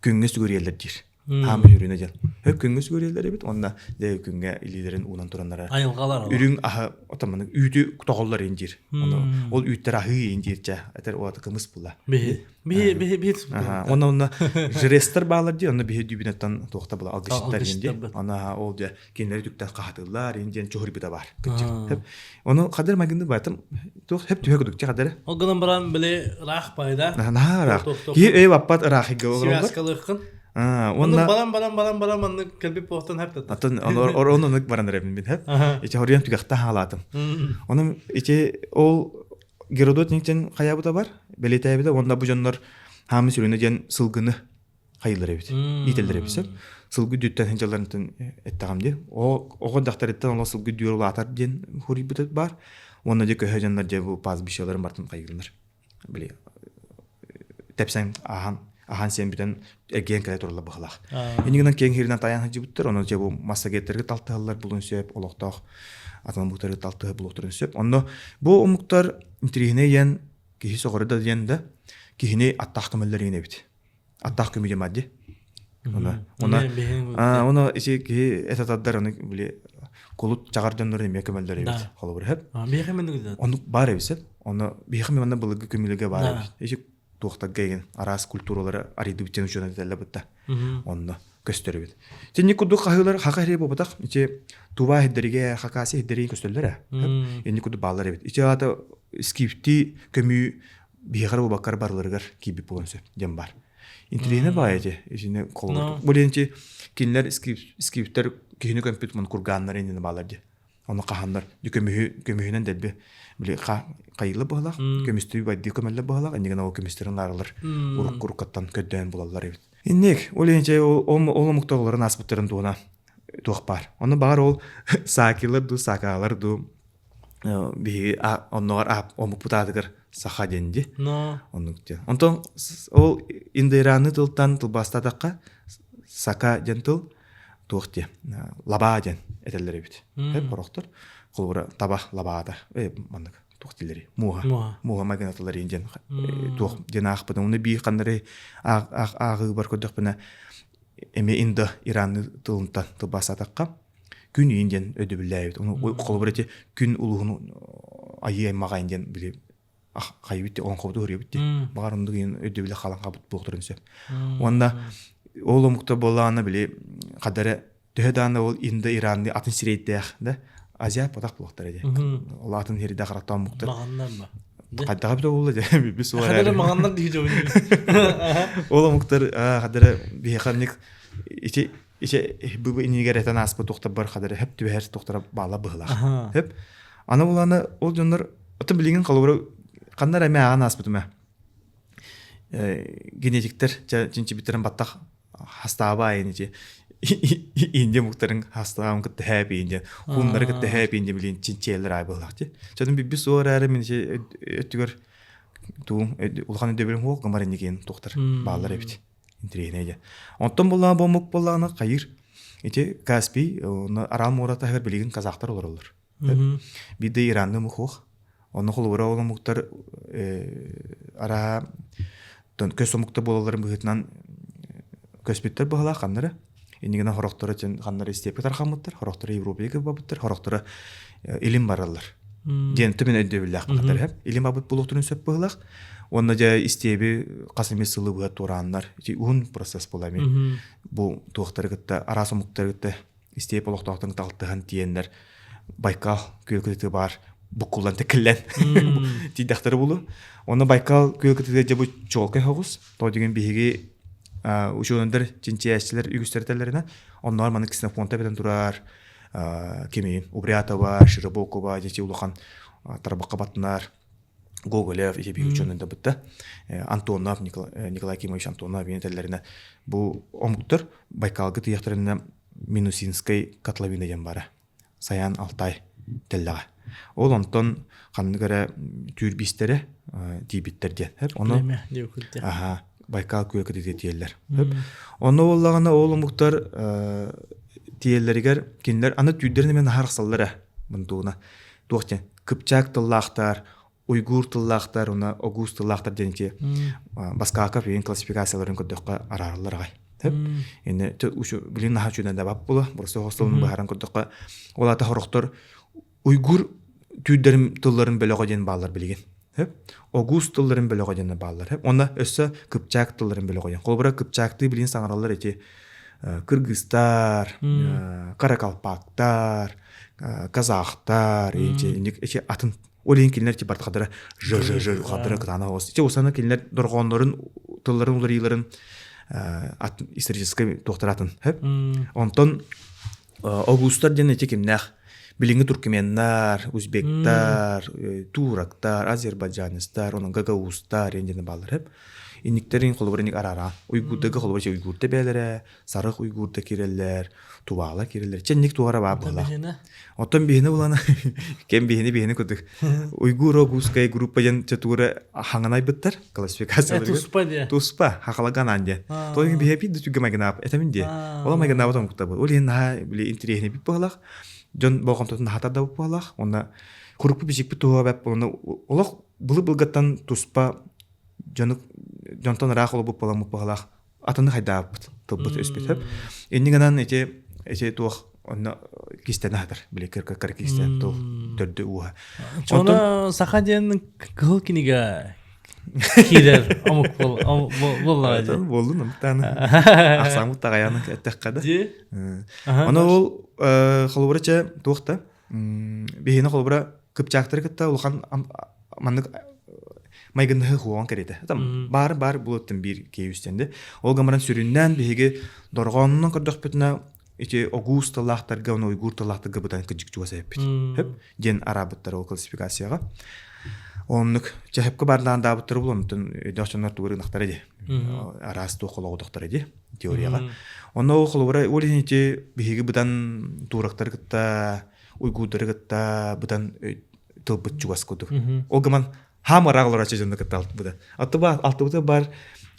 көңгөс көрүелер дир. Хам үрүнө жан. Хөп көңгөс көрүлөр бит. Онда де күнгө илилерин унан тураннара. Айылгалар. Үрүң аха отамын үйдү тоголлар инжир. Ол үйттер ахы инжирче. Атер о атыкымыз була. Би. Онда жрестер баалар ди. Онда би дүбүнөттөн токта була алгыштар инди. Ана ол же кенери дүктөн кахатылар инжен чохурбита бар. Хөп. Оны кадыр магынды байтым. Ток хөп түгөдүкче кадыр. Ол гынан баран биле рах пайда. Рах. Эй баппат рахы гылгылар. Сиаскалыкын. Онда балан калби постан хапта. Атын оны барандар эбин бит хеп. Иче хорьям тигахта халатым. Оны иче ол Геродот никтен каябыта бар. Белетебиде онда бу жоннор хамы сүрүнө жен сылгыны кайылар эбит. Ителдер эбит. Сылгы дүттен хенжаларын эттагам ди. Ого дактарыттан ол сылгы дүйрүл атар ден хорибит бар. Онда же көһөжөннөр же бу паз бишелерин бартын кайгылар. Биле. Тепсең ахан сен битен эген калай турла бахлах. Энигинен кең хиринен таян хажыбыттыр. Оны же бу массагеттерге талтыалар булун сөп, олоктох атан буктары талты булуктарын сөп. Онно бу умуктар интригине ен кихи согорда ден да кихине аттах көмөллөр ене бит. Аттах көмөйө мадди. Оны иши ки этатаддар оны биле колут чагардөндөр эме көмөллөр эбит. Холобур хеп. Бехемендиги. Оны бар эбисеп. Оны бехеменде булыгы көмөлөгө бар эбит. Иши туактагген арас культуралары ариды битен үчүн этеле бутта. Онда көстөрү бит. Тени куду кахылар хакари бобатак. Иче туба хеддериге хакаси хеддери көстөлөр. Эни куду баллар бит. Иче ата скифти көмү бихар бобакар барларыгар киби болонсө дем бар. Интерине баайти. Ичине колу. Боленчи кинлер скифтер кийини компьютер мен курганнар эни балар ди. Оны кахандар көмүһүнөн дебби биле кайылы баалак көмүстү бадди көмөллө баалак энеген ол көмүстөрүн аралар урук-куруккаттан көддөн булалар эбит. Иннек оленче ол муктоглорун аспыттарын туна туак бар. Оны бар ол сакилар ду сакалар ду би оннор омук путадыгыр саха денди. Онукте. Онтон ол индираны тылтан тылбастадакка сака дентыл туакте лаба ден этелер бит. Хеп короктор. Колбура таба лабаада. Мандык туқтилери муха магнаталар инжен тух денах потом уны би кандары агы бар көдөх бина эме инда Иранны тылынтан тыбасатакка күн инжен өдөбүләйбит уну колбурете күн улугун айы мага инжен биле кайбит он кобду өрөбүт багарындык ин өдөбүлө каланга бут буктурунсеп онда ол мукта боланы биле кадары төһөданы ол инда Иранны атын сирейдэх да Азия потак булактар эди. Ол атын хериде караттан муктар. Маганнармы? Кайдагы да болду же. Бис олар. Кадары маганнар дейди ойнойбуз. Ол муктар кадары бихарник ичи бу инигеретен аспы токтап бар кадары хеп түбәр токтара бала быгылар. Хеп аны буланы ол жоннор аты билген калыбыр кандар эме аган аспытыма. Генетиктер жинчи битерен баттак хастаба эничи инде муктарын хастагам кытты хэпи инде хуннары кытты хэпи инде билин чинчелер айбылакчы. Жадын бибис орары менче өттүгөр туу улхан өдөбүлүм хок гамар энеген токтар баалар эбит. Интеренеге. Онтон булла бомук булланы кайыр. Эти Каспий, Арал Мурата хер билген казактар олар. Биде Иранны мухох. Оны холбора олар муктар ара тон көсөмүктө болалар быгытнан көспиттер багала кандары. Инеген хороктору чен кандары истеп тархамыттар, хороктору Европага бабыттар, хороктору илим баралар. Жентү мен өдөбүлак катар хеп. Илим бабыт булуктурун сөп багалак. Онда жа истеби касымы сылы буга тураннар. Ун процесс болами. Бу туактар гытта арасымыктар гытта истеп болоктоктун талтыган тиеннер. Байкал көлкөтү бар. Букулан текелен. Тидактары болу. Оны Байкал көлкөтү жабы чолкай хогус. То деген биги ушундар чинчиэчлер үгүстертелерине оннор маны кисне фонта бетен турар. Кеми Убрятова, Широбокова, жечи улахан тарбакка баттынар. Гоголев ие бий учёнында бытта. Антонов Николай Кимович Антонов енетелерине бу омуктар Байкалгы тыяктарына Минусинской котловина ден бара. Саян Алтай теллага. Ол онтон каныгара түрбистере тийбиттерден. Оны Байкал күйөкө тиеллер. Оны боллагана ол омуктар тиеллеригер кинлер аны түрдерин мен харксаллары мындууна. Туактен Кыпчак тыллактар, Уйгур тыллактар, уна Огуст тыллактар денче Баскаков ен классификацияларын көдөккө арарларга. Эне ушу билин хачудан да бап була, бурсы хостолун баһаран көдөккө олата хороктор Уйгур түрдерин тылларын бөлөгө ден баалар билген. Огуст тылларын бөлөгө ден баалар. Онда өссө Кыпчак тылларын бөлөгө ден. Колбура Кыпчакты билин саңаралар эти кыргыздар, каракалпактар, казахтар, эти атын олен кинлер ти бартадыра ж кадыры кытана ос. Эти осаны кинлер доргондорун тылларын уларыйларын ат исторический тохтаратын. Онтон Огусттар ден эти кимнах билинги туркменнар, узбектар, турактар, азербайджанистар, онун гагаузстар эндени балдар. Иниктерин колборник арара. Уйгурдагы колборчу уйгурда белере, сарык уйгурда киреллер, тубала киреллер. Ченник туара бабыла. Отон бихне булана. Кем бихне көдүк. Уйгур огускай группа жан чатура хаңанай биттер классификациялар. Туспа хакалаган анде. Тогийн бихепи дүгө магнап. Этаминде. Ола магнап отон муктабы. Олен били интерехне бип баглах. Жон богомтотун хатада бип баглах. Онда курупу бижик туа бап. Олох булгаттан туспа жонук жонтон рахол бу поламу палах атаны хайдап тылбыт өспөтөп эндигенен эти тух онна кистен хатар билекер кистен тул төрдү уа чона сахаден кыл кинига кидер амук болла болду намтаны аксамут тагаяны эттеккада аны ол холбурача тухта бехине холбура кыпчактыр кытта улхан мандык майгынды хуан керете. Там бар булуттан бир кейүстенде. Ол гамаран сүрүннән биге доргоннун кырдык битне эти Огуст тыллактарга, Уйгур тыллактарга бутан кыжык жуасап бит. Хеп ден арабыттар ол классификацияга. Оннук жахепке барлаан дабыттар булуntun дачанар тугырын актар эди. Арас токологдуктар эди теорияга. Онно ол холбура олинити биге бутан турактар гытта, уйгурдар гытта бутан тылбыт жуас кодук. Ол гаман хамараглар ачажында кыталт буда. Алтыбыта бар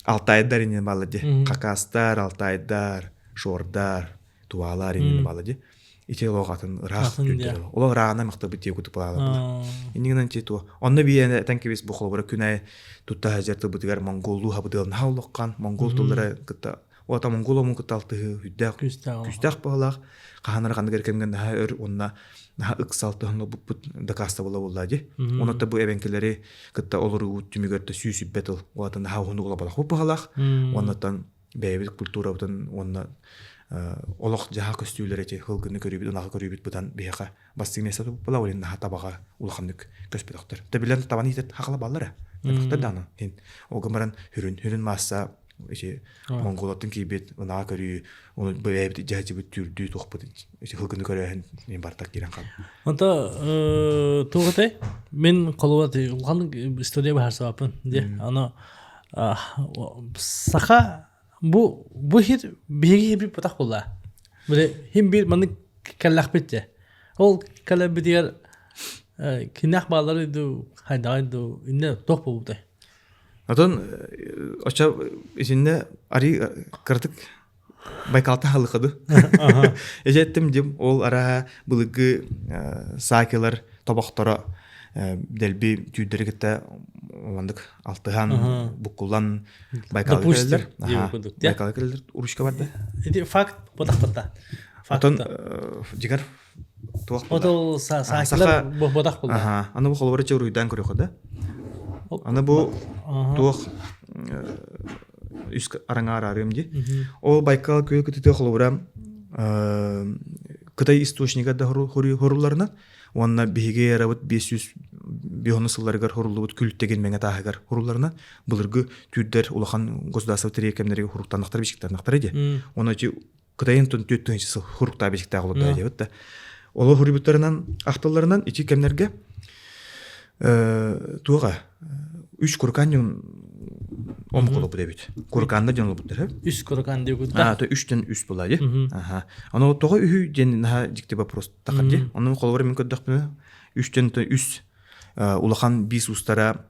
Алтайдар инен балади. Какастар, Алтайдар, Шордар, Туалар инен балади. ите логатын рах күрдер. Ол рана мактабы тие күтүп алалар. Инигнен читу. Онны биене танкебес бу холбора күнай тутта хажарты бутгар монголу хабыдыл наулыккан монгол туллары кытта. Ота монголомун кыталты хүддак күстак балак каханар кандыр кемген да өр онна ыксалты ханга бут дакаста бола боллади. Онотта бу эбенкелери кытта олору үттүмүгөртө сүйсүп бетил. Ота хауну гола балак балак. Оннотан бэбит культурабытын онна олох жаха көстүүлөр эти хылгыны көрүбүт унага көрүбүт бутан бияка бастыгнеса була олин табага улахандык көспөдөктөр. Тебилен табаны итет хакала баллары. Көптөр даны. Огомаран хүрүн масса иши монголоттун кийбет унага көрүү уну бэбит жажыбыт түрдүү тохпут иши хылгыны көрөһөн мен бартак кирен кал. Онта тугате мен коловат улхан история бар сапын де. Аны саха bu hir bir bir patak bolla. Böyle hem bir manı kellak bitti. Ol kellak bitiyor. Kinak bağları du haydaydı. İnne top buldu. Atan aşağı içinde arı kırtık Baykal'ta halıkadı. Ejettim dim ol ara bılıgı sakiler tabaklara delbi tüyderi gitti. Olandık altıhan bukullan Baykal gelirler. Baykal gelirler. Uruşka vardı. Fakt bodak. Atan jigar tuak bodak. O sakiler bodak buldu. Ana bu kolları çevrüyden körüyor da. Ana bu tuak üst aranga ararım di. O Baykal köyü kütüte kolları Kıtay источника да хоруларынан онна биге рабыт 500 бионысыларгар хорулубут күлттеген меңе тахагар хоруларынан булыргы түрдер улахан государство терекемнерге хуруктанактар бишиктарнактар эди. Оны чи Кытайын тун төттүнчүсү хурукта бишикта голуда деп да. Оло хурубуттарынан актыларынан ичи кемнерге туга 3 курканын ом колуп дебит. Курканда жонлубуттар. 3 куркан деп да. 3төн 3 булады. Аны тога үһү жен жикте вопрос такады. Аны колбар мен көддөкпү. 3төн 3 улахан 5 устара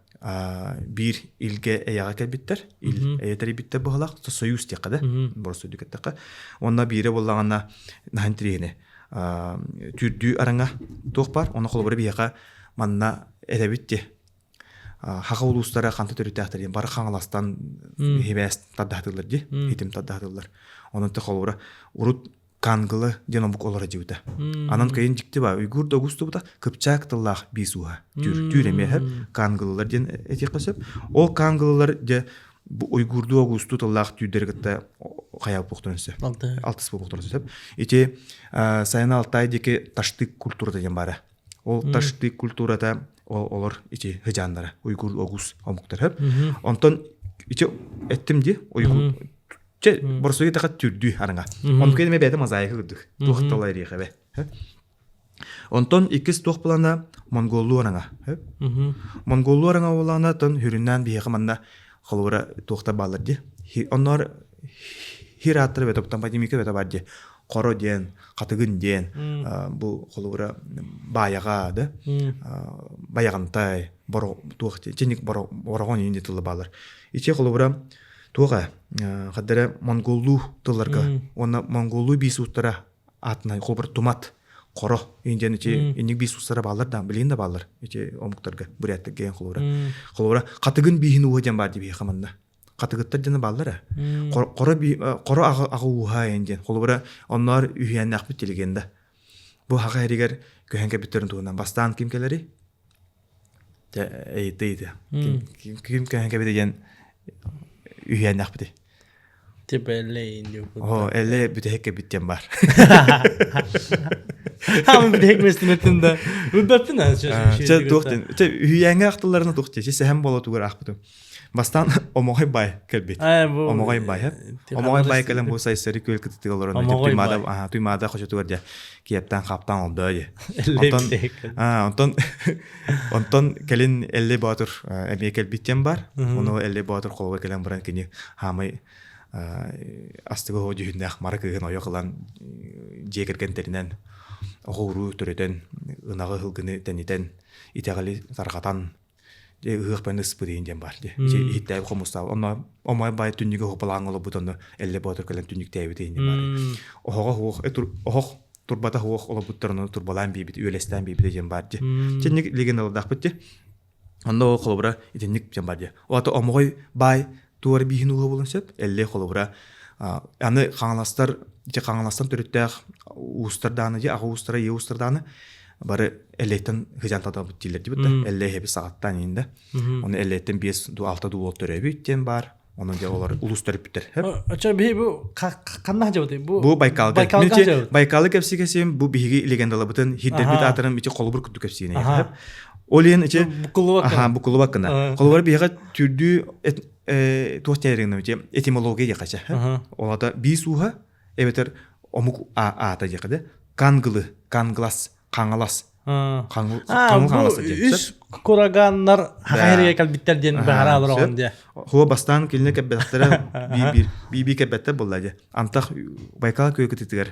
bir ilge ayağa kelbitter. İl eyeteri bitte bağlaq. Soyuz tekada. Borsu düketteqa. Onda biri bollağana nahantiriyene. Türdü aranga toqpar. Ona kolbara biyaqa manna edebitti. Haqa ulustara qanta törütəxtər. Barı xangalastan hebəs taddahtırlar di. Hitim taddahtırlar. Onun te kolbara urut kangılı genobuk olara jibita. Anan kayın jikti ba Uygur dogustu buta Kıpçak tıllah bisuha. Türeme hep kangılılar den eti qasıp. O kangılılar de bu Uygur dogustu tıllah tüdergittä qayap buqtunsa. Altıs buqtunsa. Eti sayın Altay deki taştık kulturda den bara. O taştık kulturada olur eti hıjandara Uygur ogus omuktar hep. Ondan eti ettim di Uygur Борсуги така түрдү араңа. Онкой эме бетем азайы кылдык. Тохталай рехебе. Онтон икис тох плана монголлу араңа. Монголлу араңа болана тон хүрүннән бие манда холора тохта балыр ди. Оннор хиратыр бетоп тампатимике бетоп барды. Коро ден, катыгын ден, бу холора баяга да. Баягантай, боро тохти, ченик борогон инде тылы балыр. Иче холора Туга кадара монголлу тылларга она монголлу бисуттара атнай кобыр тумат коро индени чи иник бисуттара балар да билин да балар ичи омуктарга бурятты ген кулура катыгын бихин уган бар диби хаманда катыгыттар жана балара коро агууха инден кулура оннар үйәннак битилгенде бу хагайригер көһәнге битерин туунан бастан кимкелери дейди ким көһәнге битеген Üyenek bidi. Tebelleyin diyor. Elle büteheke bitten var. Ama bütehek mesleğinden de. Bu da ne? Şey üyenge akıllarına doktu. Şey hem bolo tuğur akbıdım. Bastan omoy bay kelbet. Omoy bay hep. Omoy bay kelen bu sayıları köl kıtık olurlar. Tuymada hoşu tuğur ya. Kiyepten kaptan oldu ya. Ondan kelin elle batur. Emiye kelbitten var. Onu elle batur kolva kelen buran kini hamay astığı hocu hünde akmara kıgın oya kılan jegergen terinden oğuru töreten ınağı hılgını teniten itegali tarqatan ığıqpan ıspı deyinden var. Hittayı komustav. Ona omay bay tünnüge hopalan olu butonu elle batur kelen tünnük teybi deyinden var. Oğuğa турбата хуох олобуттарны турбалан бибит үелестен бибит ден бар же. Ченник легендалдах битте. Онда ол холобра итенник жан бар же. Ото омгой бай туар бихин уга болонсеп, элле холобра аны каңластар, же каңластан төрөттөк устарданы же агы устара е устарданы бары эллетен хыжантада биттилер дибит. Элле хеби сагаттан инде. Оны эллетен 5-6 дуу төрөбүттен бар. Onun da olarak ulus törüptür. Açar bir bu kanna hacı bu Baykal'da. Baykal'ı hepsi kesim bu bihigi legendalı bütün hiddetli atarım içi kolubur kutu hepsini. Oliyen içi bu kulu bakına. Kolubur bihiga türdü tuğaçlarının içi etimologiye yakaşa. Ola da bir suha evetler omuk ata yakada. Kanglas, kangalas. Bu üç kuraganlar hakayriye kalbitler diyen bahara alır oğun diye. Huwa bastan kiline kebbettere bir kebbette bulladı. Antak Baykal köyü kıtıtır.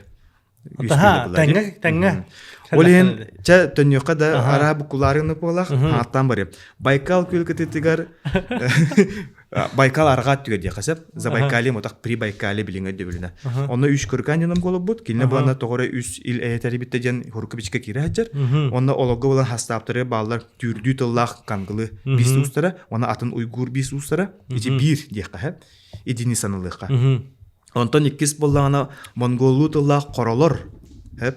Tenge. Oliyen ça tönyoka da ara bu kularını polak hattan bari. Baykal köyü kıtıtır. Baykal argat tüge diye kasap. Zabaykali motak pri Baykali bilinge döbülüne. Onda 3 kırkan yanım kolu bud. Kiline bulanda toğra 3 il eyeteri bitte jen hurku biçke kire hajar. Onda ologu bulan hastaptırı bağlar türdü tılak kangılı bis ustara. Ona atın Uygur bis ustara. İçi bir diye kahep. İdini sanılıqa. Ondan ikis bullana Mongolu tılak korolor. Hep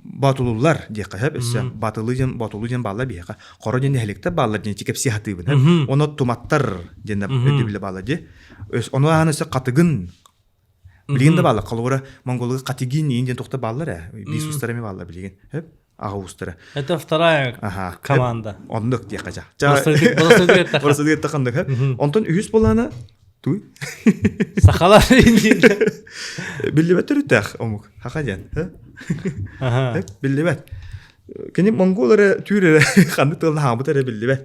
Batulular diye kahep. Batılıcan bağlar biye. Koro jen helikte bağlar jen çikep sihatı bin. Ona tumattar jen ödübile bağlar diye. Onu anısı katıgın. Bilgin de bağlar. Kalora Mongolu katıgın jen tokta bağlar ya. Bis ustara mi bağlar bilgin. Hep Ağustos'ta. Это вторая команда. Onduk diye kaca. Burası diye takındık hep. Ondan ühüs bulana tuy. Sakalar indiğinde. Billi bet törüttək omuk. Hakacan. Hep billi bet. Keni Mongolara tüyre kandık tığılına hamıtara billi bet.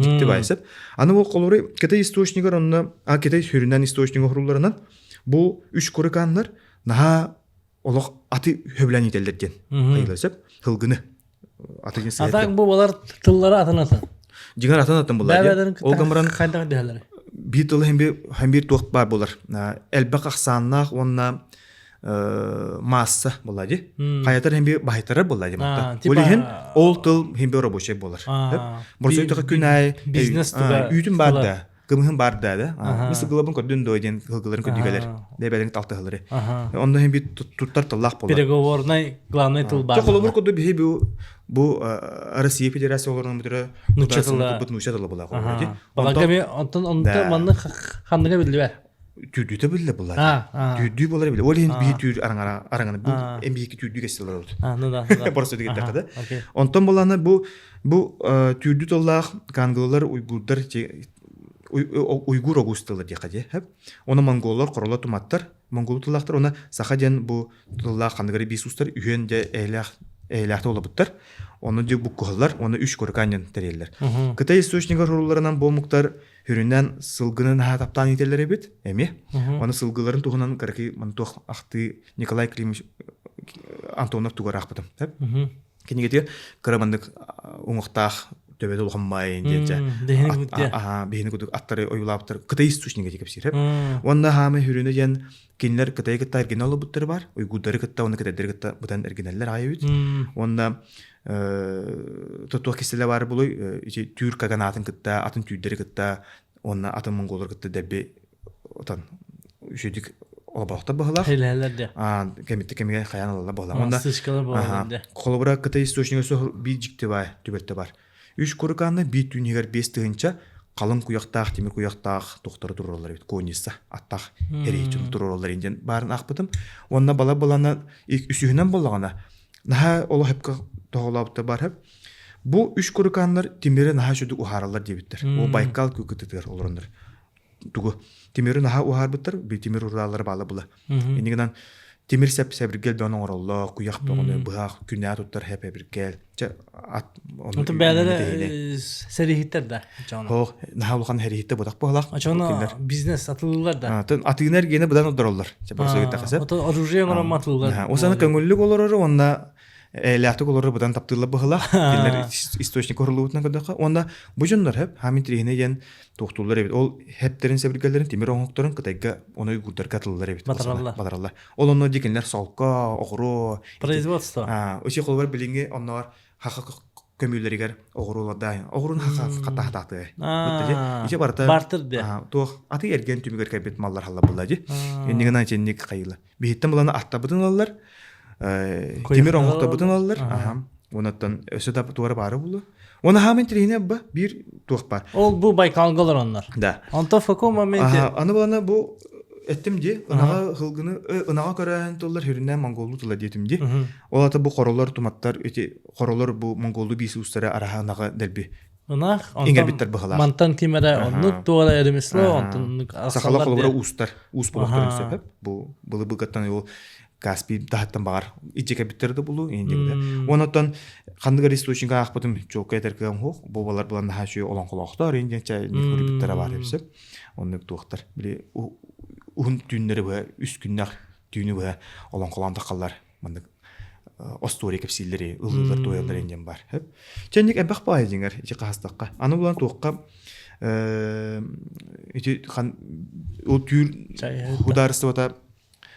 Ciddi bayısıp. Anı o kolori kete istoşnigar onunla, kete süründen istoşnigar hurullarından bu 3 korukanlar naha olaq atı höblen itellerden. Ayılasıp. Hılgını. Atan bu balar tılları atan. Jigar atan bular. O gamran kaydak dihalar. Bir tıl hem bir tuğut bar bular. Elbaq aqsanaq onna massa bular. Kayatar hem bir bahitarar bular. Olihin ol tıl hem bir roboşe bular. Burası yutuqa günay. Biznes tuba. Ütün barda. Gımhın barda da. Misal gılabın kördün doyden hılgıların kördügeler. Debelin taltıhları. Onda hem bir tuttar tılaq bular. Переговорный главный тыл бар. Çoğulur kodu bir bu Rusya Federasyonlarının müdürü Nuşatılı bular. Balagami ondan manı xandıga bildi be. Tüdüte bildi bular. Tüdü bular bildi. Olihin bir tür arangana bu en büyük tüdü geçtiler oldu. Burası da gitti. Ondan bulana bu tüdü tılaq Kangılılar Uygurlar Uygur Augustalı diye kaje hep. Ona Mongollar korola tumattar. Mongol tılaqtar ona sahajan bu tılaq kandıgari bir sustar ühende eylahta olabıttar. Onu da bu kuhallar onu 3 korkanyan tereyler. Kıtay istoşnigar hurullarından bu muktar hüründen sılgının hataptan itelleri bit. Emi. Onu sılgıların tuğunan karaki mantuq aktı Nikolay Klimiş Antonov tuğar akpadım. Hep. Kini getiyor. Karamandık umuqtaq töbet olğanmayın diye. Behini kuduk attары oylaptır. Kıtay istoşniga jekep sirep. Onda hame hürüne jen kinler kıtay kıtta ergenal olubutları var. Uygurları kıtta onu kıtadları kıtta butan ergenaller ayıbıt. Onda tutuq kisiler var buluy. Türk kaganatın kıtta, atın tüyleri kıtta, onda atın Mongollar kıtta debbi otan üşüdük olabaqta bağlar. Helal de. Kemitte xayan alala bağlar. Onda sıçkalar bağlar. Kolobra kıtay istoşniga so bir jikti var, tübette var. 3 korukanlı bir tüniger 5 tığınca kalın kuyaqtaq, temir kuyaqtaq doktora dururlar bit. Konissa attaq hereyçin dururlar inden barın aqpıdım. Onda balana ilk üsühünden bolağana. Naha olu hep toğlapta bar hep. Bu 3 korukanlar temiri naha şöyle uharallar debittir. O Baykal kükütüdür olurundur. Tugu temiri naha uhar bittir. Bir temir uralları bağlı bula. Enigidan temir sebirgel ben orallah kuyaq bağını bıhaq günah tutar hep ebirgel. Onu beyler serihitler de. Ho, naha uluqan herihitte budaq bağlaq. Açana biznes atılırlar da. Atığınar gene budan odururlar. Burası gitti qasab. Orужие oran atılırlar. O sana köngüllük olur onda эләтүк олары будан таптылар быһыла. Кинлер источник орулуутна кадакка. Онда бу жоннор хеп хамин трихне ген тохтулар эбит. Ол хептерин себиргелерин темир оңокторун кытайга ону гурдар катыллар эбит. Батараллар. Ол онно дикенлер солка, огро, производство. Өче колбар билинге оннор хакы көмүлөригер огуруларда. Огурун хакы катахтаты. Иче барта. Бартыр де. Тох аты эрген түмүгөр кайбет маллар халла буллажы. Эндигенен ченник кайылы. Биттен буланы аттабытын аллар. Темир оңоктабытын аллар. Онаттан өсө тап туары бары булу. Оны хамын трихне бир тух бар. Ол бу Байкалгалар оннар. Да. Онто в каком моменте? Аны буланы бу эттимди, ынага хылгыны, ынага көрән толлар хүрүннән монголу тыла детимди. Ол ата бу королор туматтар, эти королор бу монголу биси устары араханага делби. Онах, Ингербиттер быхалар. Мантан кимере оннут туара эремесло, онтон сахала колора устар, ус болоктор сөп. Бу былы быгаттан ол Каспий дахаттан багар ичеке биттерди булу эндигде. Онотон кандыгар источникка акпытым жок этерген хок, бобалар булан хашы олон колоктор эндиче никури биттер бар эпсеп. Оннук туктар. Били ун түннери бу үс күннәк түнү бу олон коланда каллар. Мындык остори кепсиллери, ылылар тоялар энден бар. Хеп. Ченник эбак бай деңер иче кастакка. Аны булан тукка иче хан о түр хударыстыта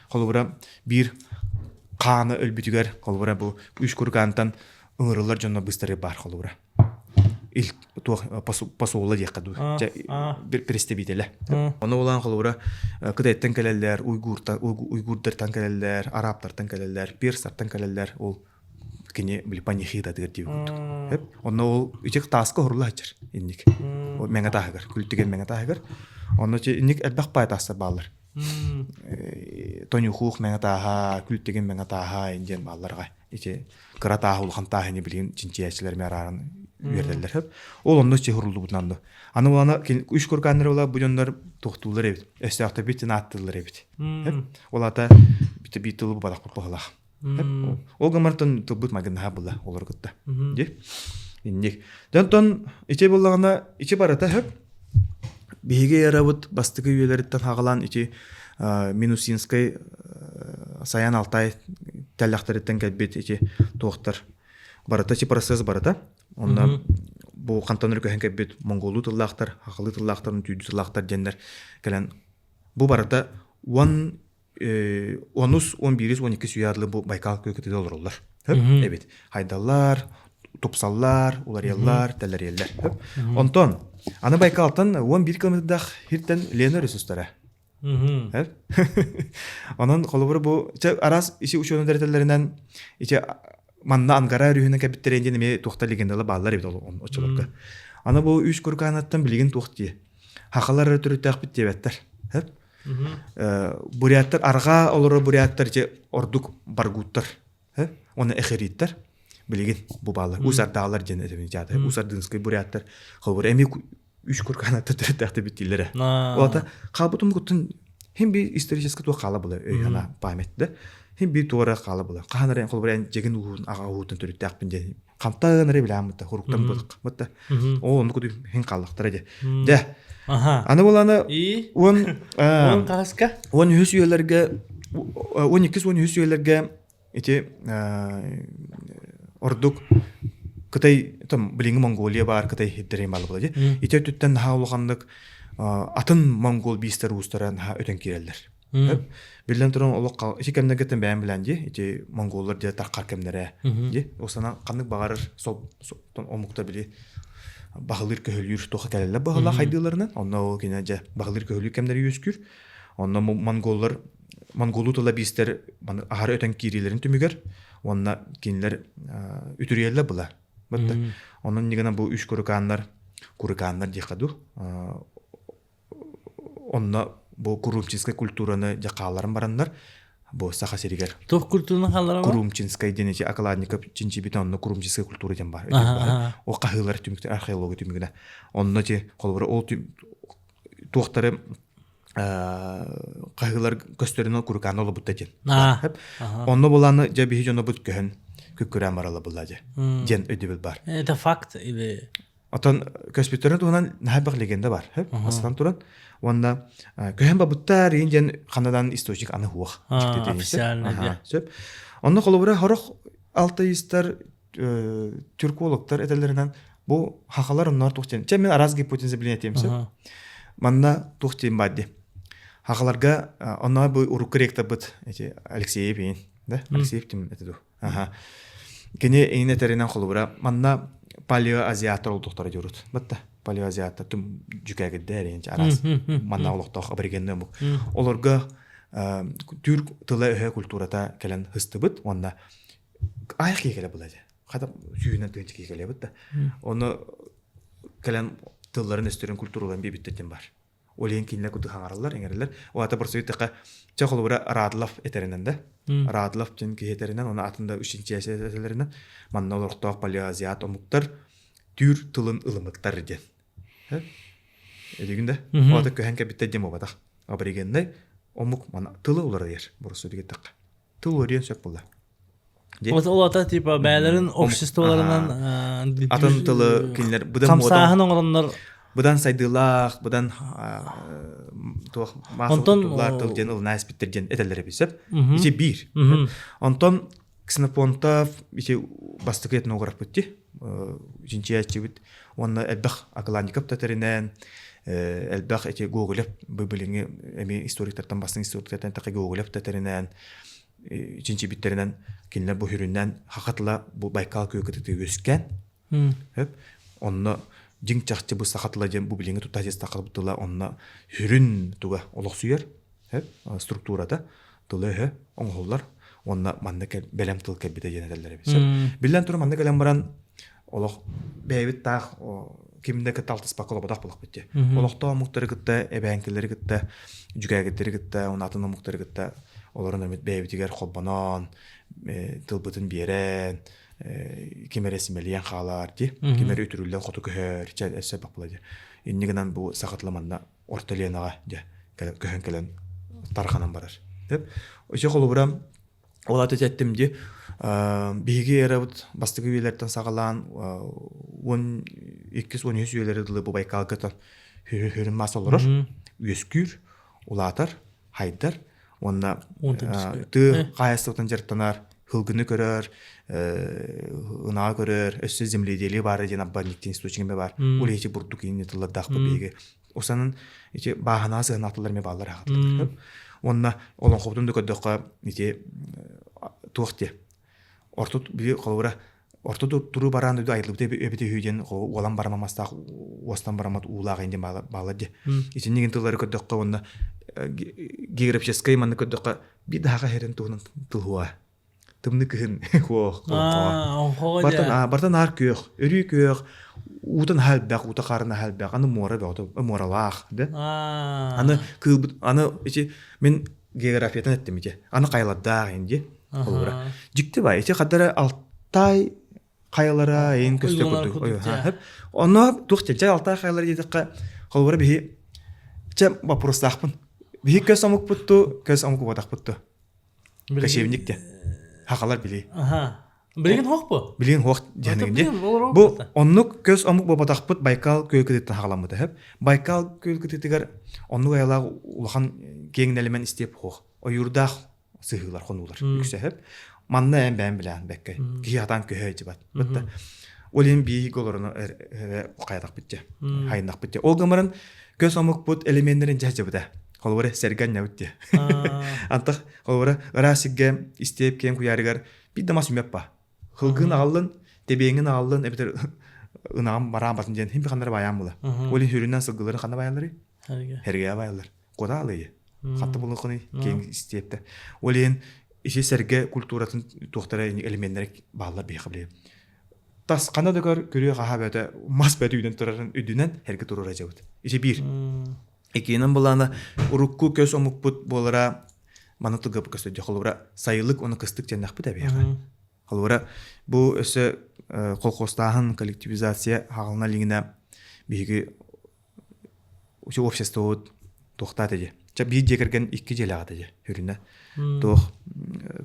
колбура бир каны өлбүтүгөр колбура бу үч кургантан ыңырылар жонно быстары бар колбура. Ил тух пасуула дияқаду. Бир престебителе. Оны улан колбура кыдайттан келелер, уйгурдартан келелер, арабтартан келелер, перстартан келелер, ол кене били панихида дегер Хеп. Оны ол ичек таска хорла ачыр. Инник. О меңа тагыр, күлтеген меңа тагыр. Оны че инник элбак бай таста балар. Тони хух меңа таха, күлтеген меңа таха инден балларга. Иче кырата улхан тахыны билген чинчиячылар мерарын берделер хеп. Ол онда че хурулду бутнанды. Аны улана үч көргәннәр була бу жоннар тохтулар эбит. Эстәкте битен аттылар эбит. Хеп. Олата битилу бадак бухала. Хеп. Ол гамартан тубут магына була олар гытта. Ди. Инник. Дантон иче буллаганда иче барата хеп. Биге ярабыт бастыгы үйлерден хагалан ичи Минусинской Саян Алтай тәлләхтәрдән кәлбет ичи тохтар. Барата чи процесс барата. Онда бу кантаныр көһән кәлбет монголу тыллахтар, хакылы тыллахтарын түйдү тыллахтар дендер келен. Бу барата 10 11 12 сүйярлы бу Байкал көкөтү олорлар. Эбит. Хайдаллар, топсаллар, уларьяллар, тәләрьяллар. Онтон аны Байкалтан 11 километрдах хиртен Лена ресурстары. Анан колобур бу арас иши учуну дәрәтеләреннән иче манна ангара рүһүнә кәбиттеренде неме тухта легендалы баллар бит ол очылыкка. Аны бу 3 курганаттан билген тухти. Хакалар төрүтәк бит дебәттер. Буряттар арга олору буряттар же ордук баргуттар. Оны эхериттер. Билген бу баллар. Усардалар жөнөтөбү жады. Усардынскай буряттар. Колобур эми 3 курганаттан төрүтәк бит диләре. Олата кабытым гуттун hem bir исторический туа кала була ана памятте hem bir туара кала була каханарын колбуран жеген уун ага уутун төрүттак бинде камтаанары биламытта хуруктан булык мытта о ону куду хен калыктара же да аны буланы он каска он хүсүйлерге 12 хүсүйлерге эти ордук Кытай там билинги Монголия бар Кытай хиддерем балы була же ите түттен хаулгандык атын монгол бистер устаран өтөн кирелдер. Билен туран олок ичи кемдегеттен бәйм билен же, ичи монголлар же таркар кемдере же. Осана кандык багарыр сол омукта били багылыр көһөлүр тоха келелер багыла хайдыларынан. Онда ол кине же багылыр көһөлү кемдер юскүр. Онда монголлар монголу тыла бистер ахары өтөн кирелерин түмүгөр. Онда кинлер үтүреллер була. Бутта. Онун нигена бу 3 кургандар дикаду. Онна бу курумчинская культураны жакаларын барандар. Бу саха серигер. Тох культураны халлары бар. Курумчинская денечи акаладников чинчи битонны курумчинская культура ден бар. О кахылар түмүктөр археология түмүгүнө. Онна же колбура ол тохтары кахылар көстөрүнө курган олу бутта ден. Онно буланы же бихи жоно бут көн көккөрө марала булады. Ден өдөбүл бар. Это факт или Atan köspütörün tuğunan näbäk legenda бар. Aslan turan. Onda köhen babuttar ingen kanadan istoçik anı huaq. Официально. Söp. Onda kolobura horok алтайыстар түркологтар этелеринен бу хакалар оннар тухтен. Мен араз гипотеза билен этемсе. Манна тухтен бадди. Хакаларга онна бу урукректа бит эти Алексеев ин, да? Алексеев тим этеду. Кене эйне теренен холура манна палеоазиаттар олдуктар жүрүт. Батта палеоазиаттар тум жүкөгөддөр энче араз. Манна олуктак абригенден бу. Олорга түрк тылы культурата келен хыстыбыт, онна айык келе булады. Када сүйүнөн төнчү келе бит да. Оны келен тылларын өстөрөн культураларын бебиттен бар. Олен кинле куды хаңаралар, эңерлер. О ата бір сөйттіққа чақылуыра Радлов етерінен да. Радлов жен кейетерінен, оны атында 3-ші әсетелерінен манна олықтақ палеоазиат омуктар түр тылын ылымыктар ден. Эдегінде, о ата көһен кәбітті дем обадақ. Абырегенде омук тылы олар ер, бұрысы дегеттіққа. Тыл өрен сөк болды. Ол ата типа бәлерін обществоларынан атын тылы кинлер камсаһын оңолоннор Бұдан сайдылақ, бұдан мақылдылар тылден ұлына әспеттерден әтәлері бесіп, ете бір. Онтон ксенопонтов бастықы етін оғырап бұтті, жинче әтчі бұд, оны әлбәқ ақыланикап тәтәрінен, әлбәқ әте гоғылап, бұбіліңі әме историктардан бастың историктардан тақы гоғылап тәтәрінен, жинче біттерінен, кенлер бұл хүрінен хақатыла бұл Байкал көкітігі өскен, оны Жин чахчы бу сахатла жем бу билинге тутажес такылыптыла онна хүрүн туга олок сүйер структурада тылы оңголлар онна мандык белем тыл кебите женелер бис. Билен тур мандык белем баран олок бейбит тах кимдеке талтыс бакыла бодак болуп кетти. Олокто муктары гытта эбенкелери гытта жүгөгөттөр гытта онатын муктары гытта олорун эмет бейбитигер колбанон тылбытын берен кемересимелиен халар ди кемер өтүрүлдөн коту көөр чәсә бакылады. Иннигенен бу сахатлыманда ортоленага же көһөн келен тарханан барар. Деп өчө колубурам олаты жеттим ди биги эрабыт бастыгы үйлерден сагалан 12-13 үйлери дылы бу Байкалгатан хүрүн масалар үскүр улатар хайдар онна ты кайсытын жертанар хылгыны көрөр ына көрөр өссө земледелие бар деген аббанниктин источниги бар улети бурдук инне тылла дахпы беге осанын эти баханасы натылар ме баллар агат онна олон хоптун дөкөдөккө эти туакте ортут би колура ортут туру баран дөй айылып эбите үйден олан барамамастак остан барамат уулагы инде балады эти неген тыллары көдөккө онна географический манны көдөккө би дага херен туунун тылуа тымны кыһын бартан ар күйөх, өрүй күйөх, утан халбақ, ута қарына халбақ, аны мора бәуді, моралақ, да? Аны, мен географиятан әттім, аны қайладақ, енді, жікті бай, қадары Алтай қайлара, ең көсті көрді. Оны тұқты, Алтай қайлары едіққа, қолбары бейі, бапырыстақпын. Бейі көз амық бұтты, көз амық бұдақ бұтты. Көшевіндікте. Хакалар били. Билген хок бу? Билген хок жаныгынде. Бу оннук көз омук бабатакпыт Байкал көкөтөттөн хагаламыды хеп. Байкал көкөтөтөгөр оннук аяла улахан кеңнелемен истеп хок. Оюрдак сыгылар конулар. Үксө хеп. Манна эм бен билен бекке. Киятан көһөйчү бат. Бутта. Олен би голорун кайдак битте. Хайнак битте. Ол гамарын көз омук бут элементтерин жажыбыда. Колбары сәргән нәүтте. Антак колбары расигге истеп кен куярыгар бит дамас үмәппа. Хылгын аллын, тебеңин аллын, эбитер ынам барам батын ден хим хандар баян була. Олин хүрүннән сылгылары хана баянлары? Хәргә баянлар. Кода алый. Хатты булыкны кен истепте. Олин иши сәргә культуратын тохтара элементтер баалар бехибле. Тас канада көрү хабата мас бәдүдән турарын үдүнән хәргә турара жабыт. Иши бир. Экенен булана урукку көз омукпут болара манытыгы көстө жолура сайылык оны кыстык жандак бит абия. Холура бу өсө колхозтагын коллективизация хагылна лигине биги ушу общество тохтаты же. Жа би жекерген 2 жыл агаты же хүрүнө. Тох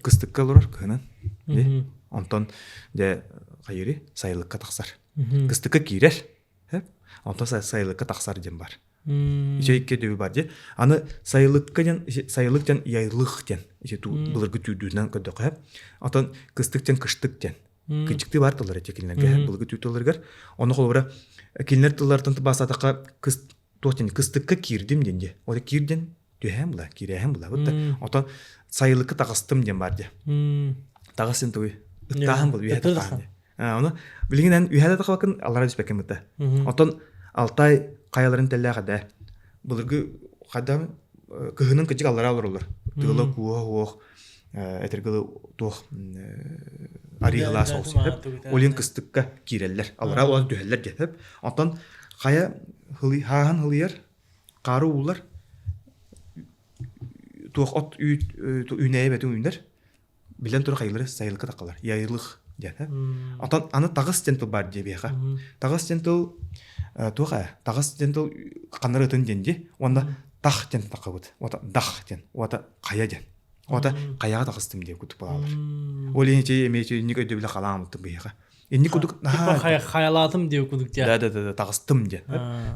кыстык калыр кына. Онтон же кайыры сайылыкка таксар. Кыстыкка кирер. Онтон сайылыкка таксар дем бар. Ичейке дөбү бар же. Аны сайылыктан яйлыктан ту булыргы түйдүнөн көдөкөп. Атан кыстыктан кыштыктан. Кычыкты бар тылар этекинлерге булыргы түйтөлөргөр. Оны колбара кинлер тыллардан басатакка кыстыкка кирдим денде. Ода кирден төһәм була, кирәһәм була. Вот атан сайылыкка тагыстым ден бар же. Тагысын туй. Тагын бул үһә тагын. Оны билгенен үһә тагын Аллара диспекем бит. Атан Алтай каяларын телләгәдә. Булыргы кадам кыһынын кычык Аллара алырлар. Тылы куох этергеле тух арыгыла соус дип. Олин кыстыкка кирелләр. Аллара ул төһәлләр дип. Атан кая хаһын хылыяр кары улар тух от үйнәе бәтү үйнәр. Билен тур кайлары сайылыкка такалар. Яйлык дип. Атан аны тагыс тентл бар дип яха. Тагыс тентл туга тагыс тентл канары тын денди. Онда тах тен такабыт. Ота дах тен. Ота кая ден. Ота каяга тагыстым дип күтүп алалар. Олинче эмече никө деп каламыт бияга. Энни күдүк хаялатым деп күдүк дия. Да тагыстым дип.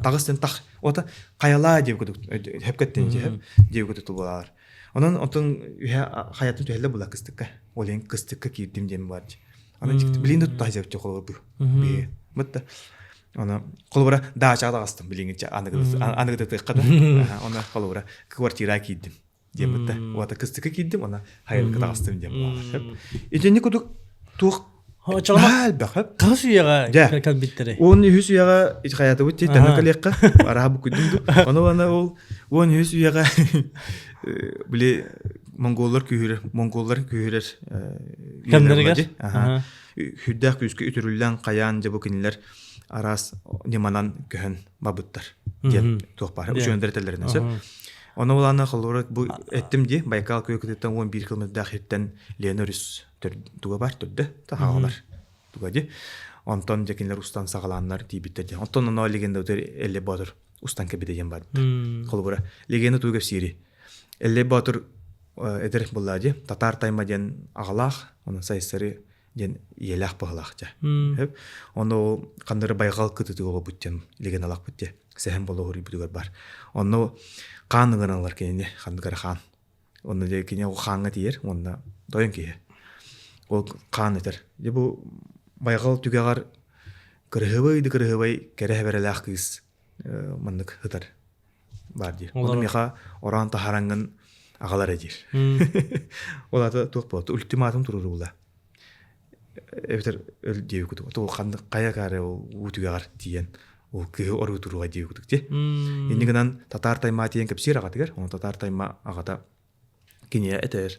Тагыс тен тах. Ота каяла деп күдүк. Хепкеттен деп күтүп алалар. Онан отун хаятын төһәлле була кыстыкка. Олен кыстыкка кирдим дем бар. Аны билинде тутайжап чоколу бу. Би. Мытта. Аны колбара дача тагыстым билингече аныгы тыккада. Аны колбара квартира кирдим. Дем мытта. Ота кыстыкка кирдим, аны хаятка тагыстым дем бар. Итени күдүк тук Бахап. Кыз уяга калбиттери. Он хүс уяга хаяты бут тәне калекка. Арабы күдүндү. Аны ол он хүс уяга биле монголлар күйөрөр. Кемдерге? Хүддәк күскә үтүрүлгән каян деп кинләр арас неманан көһөн бабыттар. Деп тохпар. Үчөндер телләренә сөп. Оны уланы кылырык бу эттим ди. Байкал көкөтөтөн 11 км дахиттен Ленорис туга бар төддө тахалар. Туга ди. Антон жекинлер устан сагаланнар тибитте. Антон аны легенда өтөр эле батыр устан кебедеген бар. Кылбыра легенда туга сири. Эле батыр эдер буллади. Татар таймаден агалах, аны сайсыры ден елах баглахча. Хеп. Аны кандыры байгал кытытыга буттен легендалак бутте. Сәһәм болооры битүгөр бар. Аны каныгыналар кене хандыгар хан. Аны де кене ханга тиер, онда доен кие. Ол қан этер. Де бу байгал түгәгәр кырыгыбай кере береләх кыз мындык хытар бар ди. Аны миха оран тахарангын агалар эдир. Олата топот ультиматум туруру була. Эбтер өл диев күтү. Тоо кандай кая кары у түгәгәр тиен. Ол кы ору туруга диев күтүк ти. Эндигенен татар тайма тиен кепсир агатыгар. Оны татар тайма агата кине этер.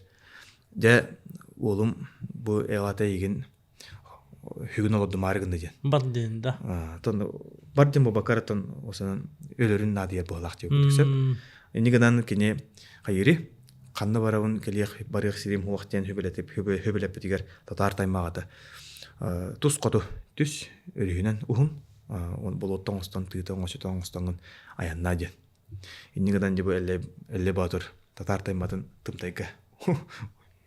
Де олум бу элата иген хүгүн олду марыгында ден. Барден да. Тон барден бу бакаратон осанын өлөрүн надия болак деп күтүксөп. Эндигенен кине кайри канны барабын келек барык сирим уактен хөбөлөп битигер татар таймагата. Тус коту түс өрүнөн ухун он болоттон остон тыйтон остон аянна ден. Эндигенен бу эле батыр татар тайматын тымтайга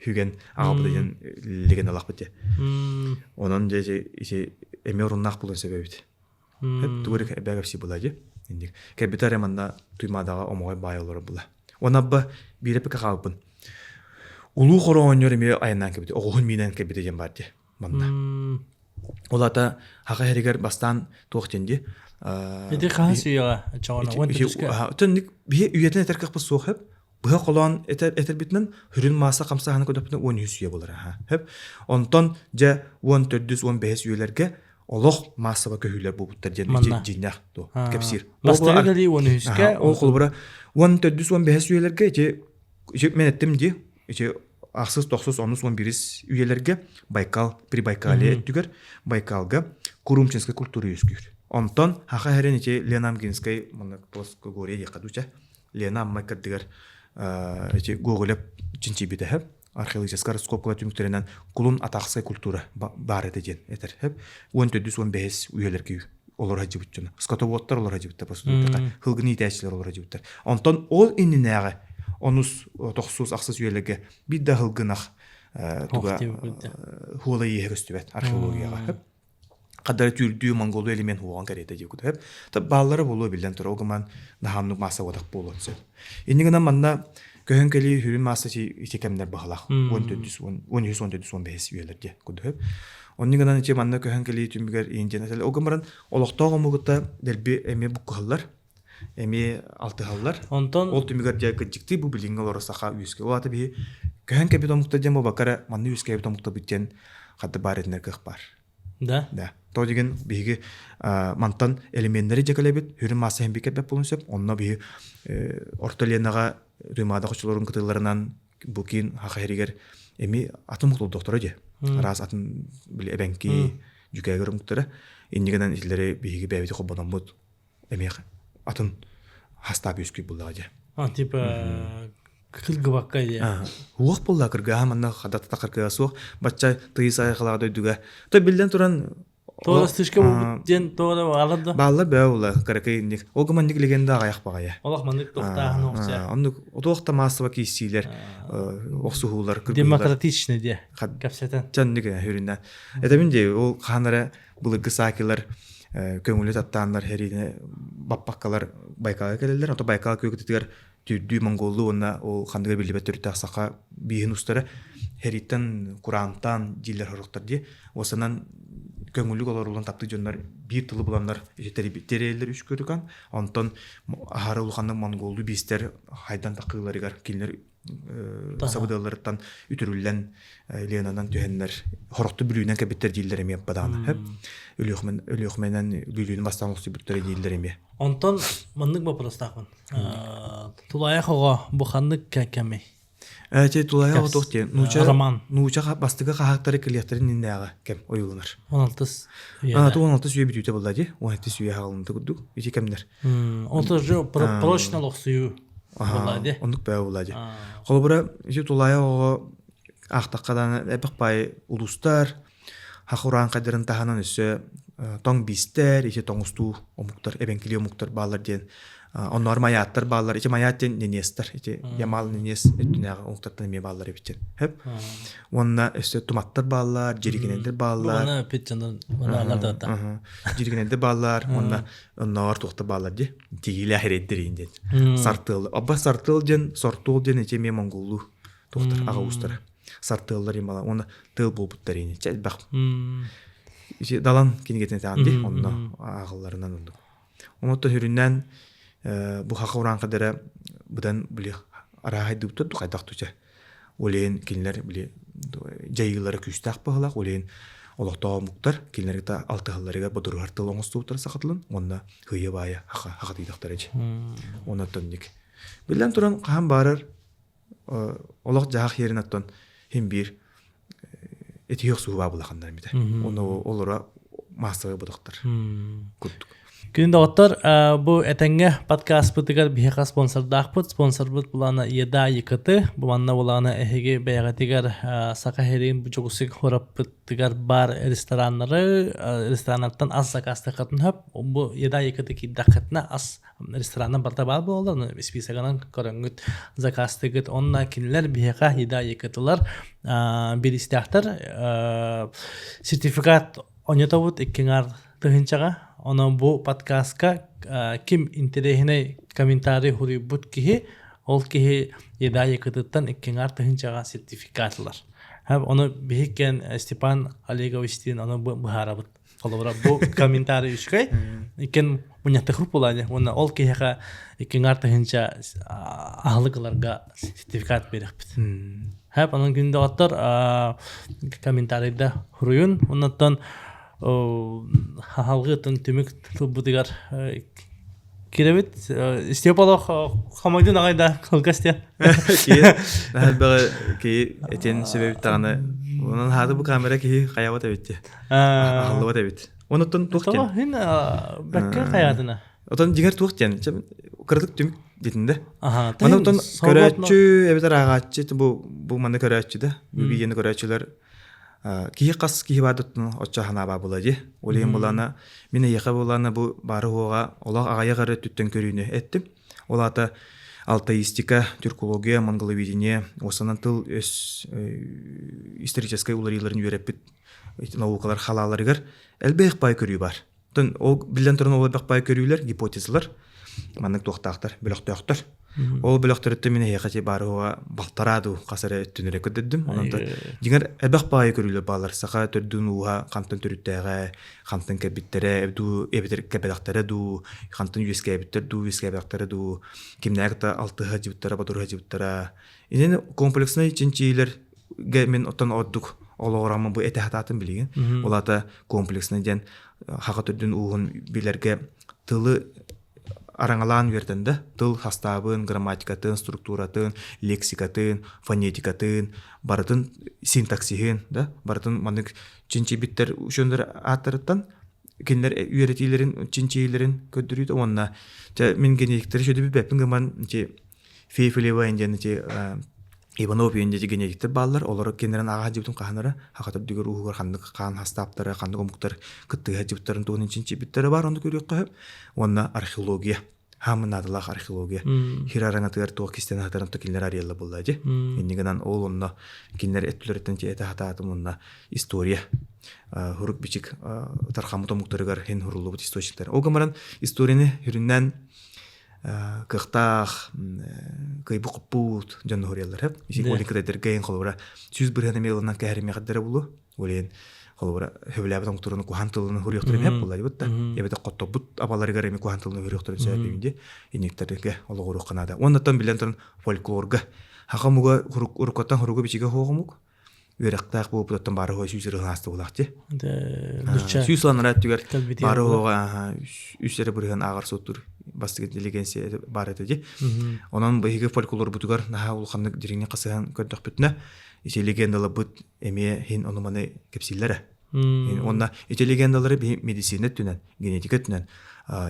хүген агабыдын леген алак бите. Онон же эмеруннак булган себебит. Хеп турик бегапси булади. Индик капитаре манда туймадага омогой байылары була. Онабба бирепе калпын. Улуу хороньор эме аянан кебит. Огун менен кебит ден барди. Манда. Олата хага херигер бастан токтенди. Эди касыяга чана онтүскө. Төнник бие үйетен теркеп сохып Быха колон этер битнен хүрүн маса камсаханы көдөпнө 100 үе болар. Хеп онтон же 14-15 үелерге олох масаба көһүлөр бубуттар жиннах то кепсир. Бастары гали 100ке ол колбура 14-15 үелерге же мен еттим ди. Же аксыз 90-11 үелерге Байкал, Прибайкале түгөр Байкалга Курумчинская культура үскүр. Онтон хаха херениче Ленамгинская мына плоскогорье кадуча. Лена Маккадыгар гоголеп чинчи битеп археологический раскопкалар түмүктөрүнөн кулун атаксай культура бар эден этер хеп 14-15 үелерге олар хажыбытчына скотоботтар олар хажыбытта просто хылгыны итәчләр олар хажыбыттар. Онтон ол иннеге онус 900 аксыз үелерге бидда хылгынах туга хула егөстүбет археологияга хеп кадары түрдүү монголу элемент хуган карета деп күтеп. Та баллары болуу билден тура огман нахамнук маса водак болотсы. Иннигена манна көһөн кели хүрүн маса итекемдер бахалах. 1415 үелерде күтеп. Оннигена че манна көһөн кели түмбүгөр инженер огмаран олоктоо мугута дерби эме буккаллар. Эми алтыхаллар. Онтон Ол түмүгөр жай кыжыкты бу билингел оросаха үскө. Олаты би көһөн кепи томукта демо бакара манны үскө томукта биттен катты бар этнер кых бар. да. Да. То деген биги мантан элементтери жекелебит, хүрүн маса hem бекеп болунсап, онно би ортоленага рымада кочулорун кытыларынан букин хахеригер эми атомук доктора же. Раз атын биле эбенки жүкөгөр муктара. Иннигенен иллери биги бебити кобономут эми атын хастап үскү булага. Типа кылгы бакка я. Уак болла кырга манна хадата такырга суак бачча тыйса айхалага дойдуга. То билден туран Тола стишке бу ден тола алады. балла баула каракайник. Огмандик легенда аяк багая. Олах мандык токтаан окса. Онду отоқта массова кисилер оксухулар кыргылар. Демократичный де. Капсетен. Жанныга хүрүннән. Эдеминде ол ханара булыгы сакилар көңүлү таттаандар херине баппаккалар Байкалга келелер. Ото Байкал көкүтүгөр түрдүү монголу онна ол хандыга билбет түртө сака биин устары хериттен Курантан дилер хороктор ди. Осанан көңүлүк олорулун тапты жоннар бир тылы буланнар терелер үч көрүкан. Онтон ахары улханның монголу бистер хайдан такыларыгар килнер сабыдалардан үтүрүллән ленанан төһеннәр хорокты бүлүнән кебеттер дилдер эме баданы. Хеп өлөкменен бүлүнүн бастаңлык сүбүттөр дилдер эме. Онтон мандык вопростакын. Тулая хого бу хандык кәкәме. Те тулая отокте. Роман. Нуча бастыга хактары клиенттарын индәгә кем оюлар. 16. Ту 16 сүйе битүтә булды ди. 16 сүйе хагылынды күрдүк. Ити кемдер. Ото жо прочно лохсую. Булады. Ондук бай булады. Холбура ити тулая ого актаккадан эпекпай улустар хакуран кадырын таханан өсө тоң бистер, ити тоңусту омуктар, эбенкили омуктар балар ден. Оннор маяттар балар, ити маяттен ненестер, ити ямал ненес эттүнәгә омуктаттан эме балар эбитен. Хеп. Онна өсө туматтар балар, жиригенендер балар. Аны питчандан балаларда да. Жиригенендер балар, онна оннор тохта балар ди. Тигиле хереддер инде. Сартыл, абба сартыл ден, сортул ден эти ме монголу тохтар ага устар. Сартыллар ямала, оны тыл болбуттар ине. Чел бак. Ити далан кинигетен таанди, онна агалларынан ондук. Онотто хүрүннән бу хакуран кадары будан биле арахай дуптур кайдактуча. Олен кинлер биле жайылары күстак баглак, олен олоктоо муктар кинлерге алтыгалларга бодур тыл оңоступтар сакатылын, онда хыя бая хака дидактар эч. Оноттон ник. Билен туран кам барыр олок жак ерин аттан хим бир этиёк суба булакандар мите. Оно олора мастага бодоктар. Күттүк. Күнде оттар бу этенге подкаст бутыгар бихека спонсордакпыт. Спонсорбут булана еда йыкыты. Буланна булана эһиге бәягатыгар сака херин бу жогусык хораппыттыгар бар рестораннардан аз закасты катын хап. Бу еда йыкыты киддакытна аз рестораннан барта бар болду. Списагынан көрөңүт закастыгыт онна кинлер бихека еда йыкытылар бир истяхтар сертификат оньотабут иккеңар тыгынчага. Ona bu podcastka kim interehine комментарий хурибут кихи ол кихи едая кытыттан иккеңар тыгынчага сертификатлар. Хаб оны бихиккен Степан Олеговичтин оны бухарабыт. Колобра бу комментарий үчкай иккен муньятты хуруп булады. Оны ол кихига иккеңар тыгынча ахлыкларга сертификат бериппит. Хаб анын күндө оттор комментарийда хуруйун. Оннан халгытын түмүк тубудыгар киребит Степалох хамайдын агайда калгастя ки этен себеп таганы онун хаты бу камера ки каябат эбитти аллыбат эбит онуттан туктен хин бакка каядына отон жигер туктен кырдык түмүк детинде мана онуттан көрөчү эбитер агачы бу манда көрөчү да бүйени көрөчүлөр кии кас кии бадыттын очча ханаба булади. Олен булана мене яка булана бу бары ога олак агайгары түттен көрүүнү эттим. Олата алтаистика, тюркология, монголоведение, осанан тыл исторической улариларын үйреппит наукалар халаларыгар элбек бай көрүү бар. Тон ол билен туран ол элбек бай көрүүлөр гипотезалар маннык тохтактар, бөлөктөктөр. Ол бөлөктөрдө мен хакати баруга балтараду касары түнөрө көдөдүм. Онда дигер элбек бай көрүүлөр балар сака төрдүн уга кантын төрүттөгө, кантын кебиттере, эбитер кебедактары ду, кантын юске эбиттер ду, юске эбиттери ду, кимнэгта 6 хажыптара, батур хажыптара. Инен комплексный чинчилер мен оттан оддук ологорамын бу этехататын билген. Олата комплексный ден хака төрдүн угун билерге тылы араңалан верденде тыл хастабын, грамматикатын, структуратын, лексикатын, фонетикатын, баратын синтаксиген, да, баратын манык чинчи биттер ушондор атырыттан кендер үйрөтүлөрүн, чинчилерин көдүрүйтө онна. Мен генетиктер шөдө биппин гаман Фейфелева инден Иванов инден генетиктер баллар, олар кендерин ага жибтин каханара, хакатыр дүгөр угур хандык кан хастаптары, хандык омуктар кыттыга жибтерин тугун чинчи биттери бар, онду көрөк кайып. Онна археология. Хамынадылах археология. Хирараңатыгар туак кистен хатарын токилер ариялла буллажы. Эннигенан ол онна кинер эттүлөрөттөн эте хатаатым онна история. Хурук бичик тархамыта муктарыгар хен хурулубут источниктер. Огамаран историяны хүрүннән кыхтах кайбы купут жан хориялар хеп. Исик оликадер гейн холора. Сүз бир хана мелонан кахарми каддер булу. Олен холора хөвләбәтен муктарыны кухантылын хурыяктырын хеп буллар бутта. Ябета коттобут абаларыгар эми кухантылын хурыяктырын сәбәбинде. Инектерге ологору канада. Оннан билен торын фольклорга. Хакамуга уруккаттан хуруга бичиге хогумук. Үрәктәк бу буттан бары хой сүзерен асты булакчы. Сүзланара түгәр бары хога үсәре бүрген агар сотур бастыгы интеллигенция бар эти. Онан быйгы фольклор бутугар наха ул ханны диреңне касаган көттөк бүтнә. Ите легендалар бут эме хин ономаны кепсилләре. Онна ите легендалары медицина түнән, генетика түнән,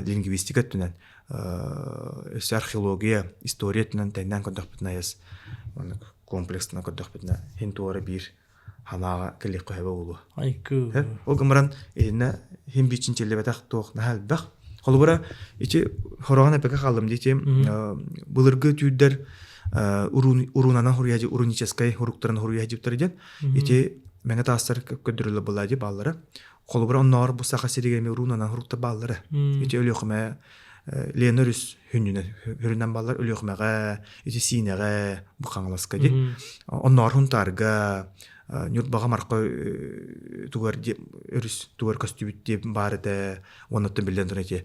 лингвистика түнән, археология, история түнән тәннән көттөк бүтнә яс. Комплексна көттөк бүтнә. Хин туары бир ханага келек кайба булу. Айку. Ол гымран эне хин бичинчеле батак тох нахал бак. Холбора ичи хорогана пека калдым дитем. Булыргы түйдер урунана хурияжы уруническай хуруктарын хурияжыптыр ден. Ичи меңе тастар көдүрүлө булади баллары. Холбора оннор бу сака серигеме урунана хурукта баллары. Ичи өлөкмө Ленорус хүрүнөн баллар өлөкмөгө, ичи синеге бу каңласка ди. Оннор хунтарга Нюртбага марка тугар өрүс тугар костюбит деп барды. Оннотон билден турати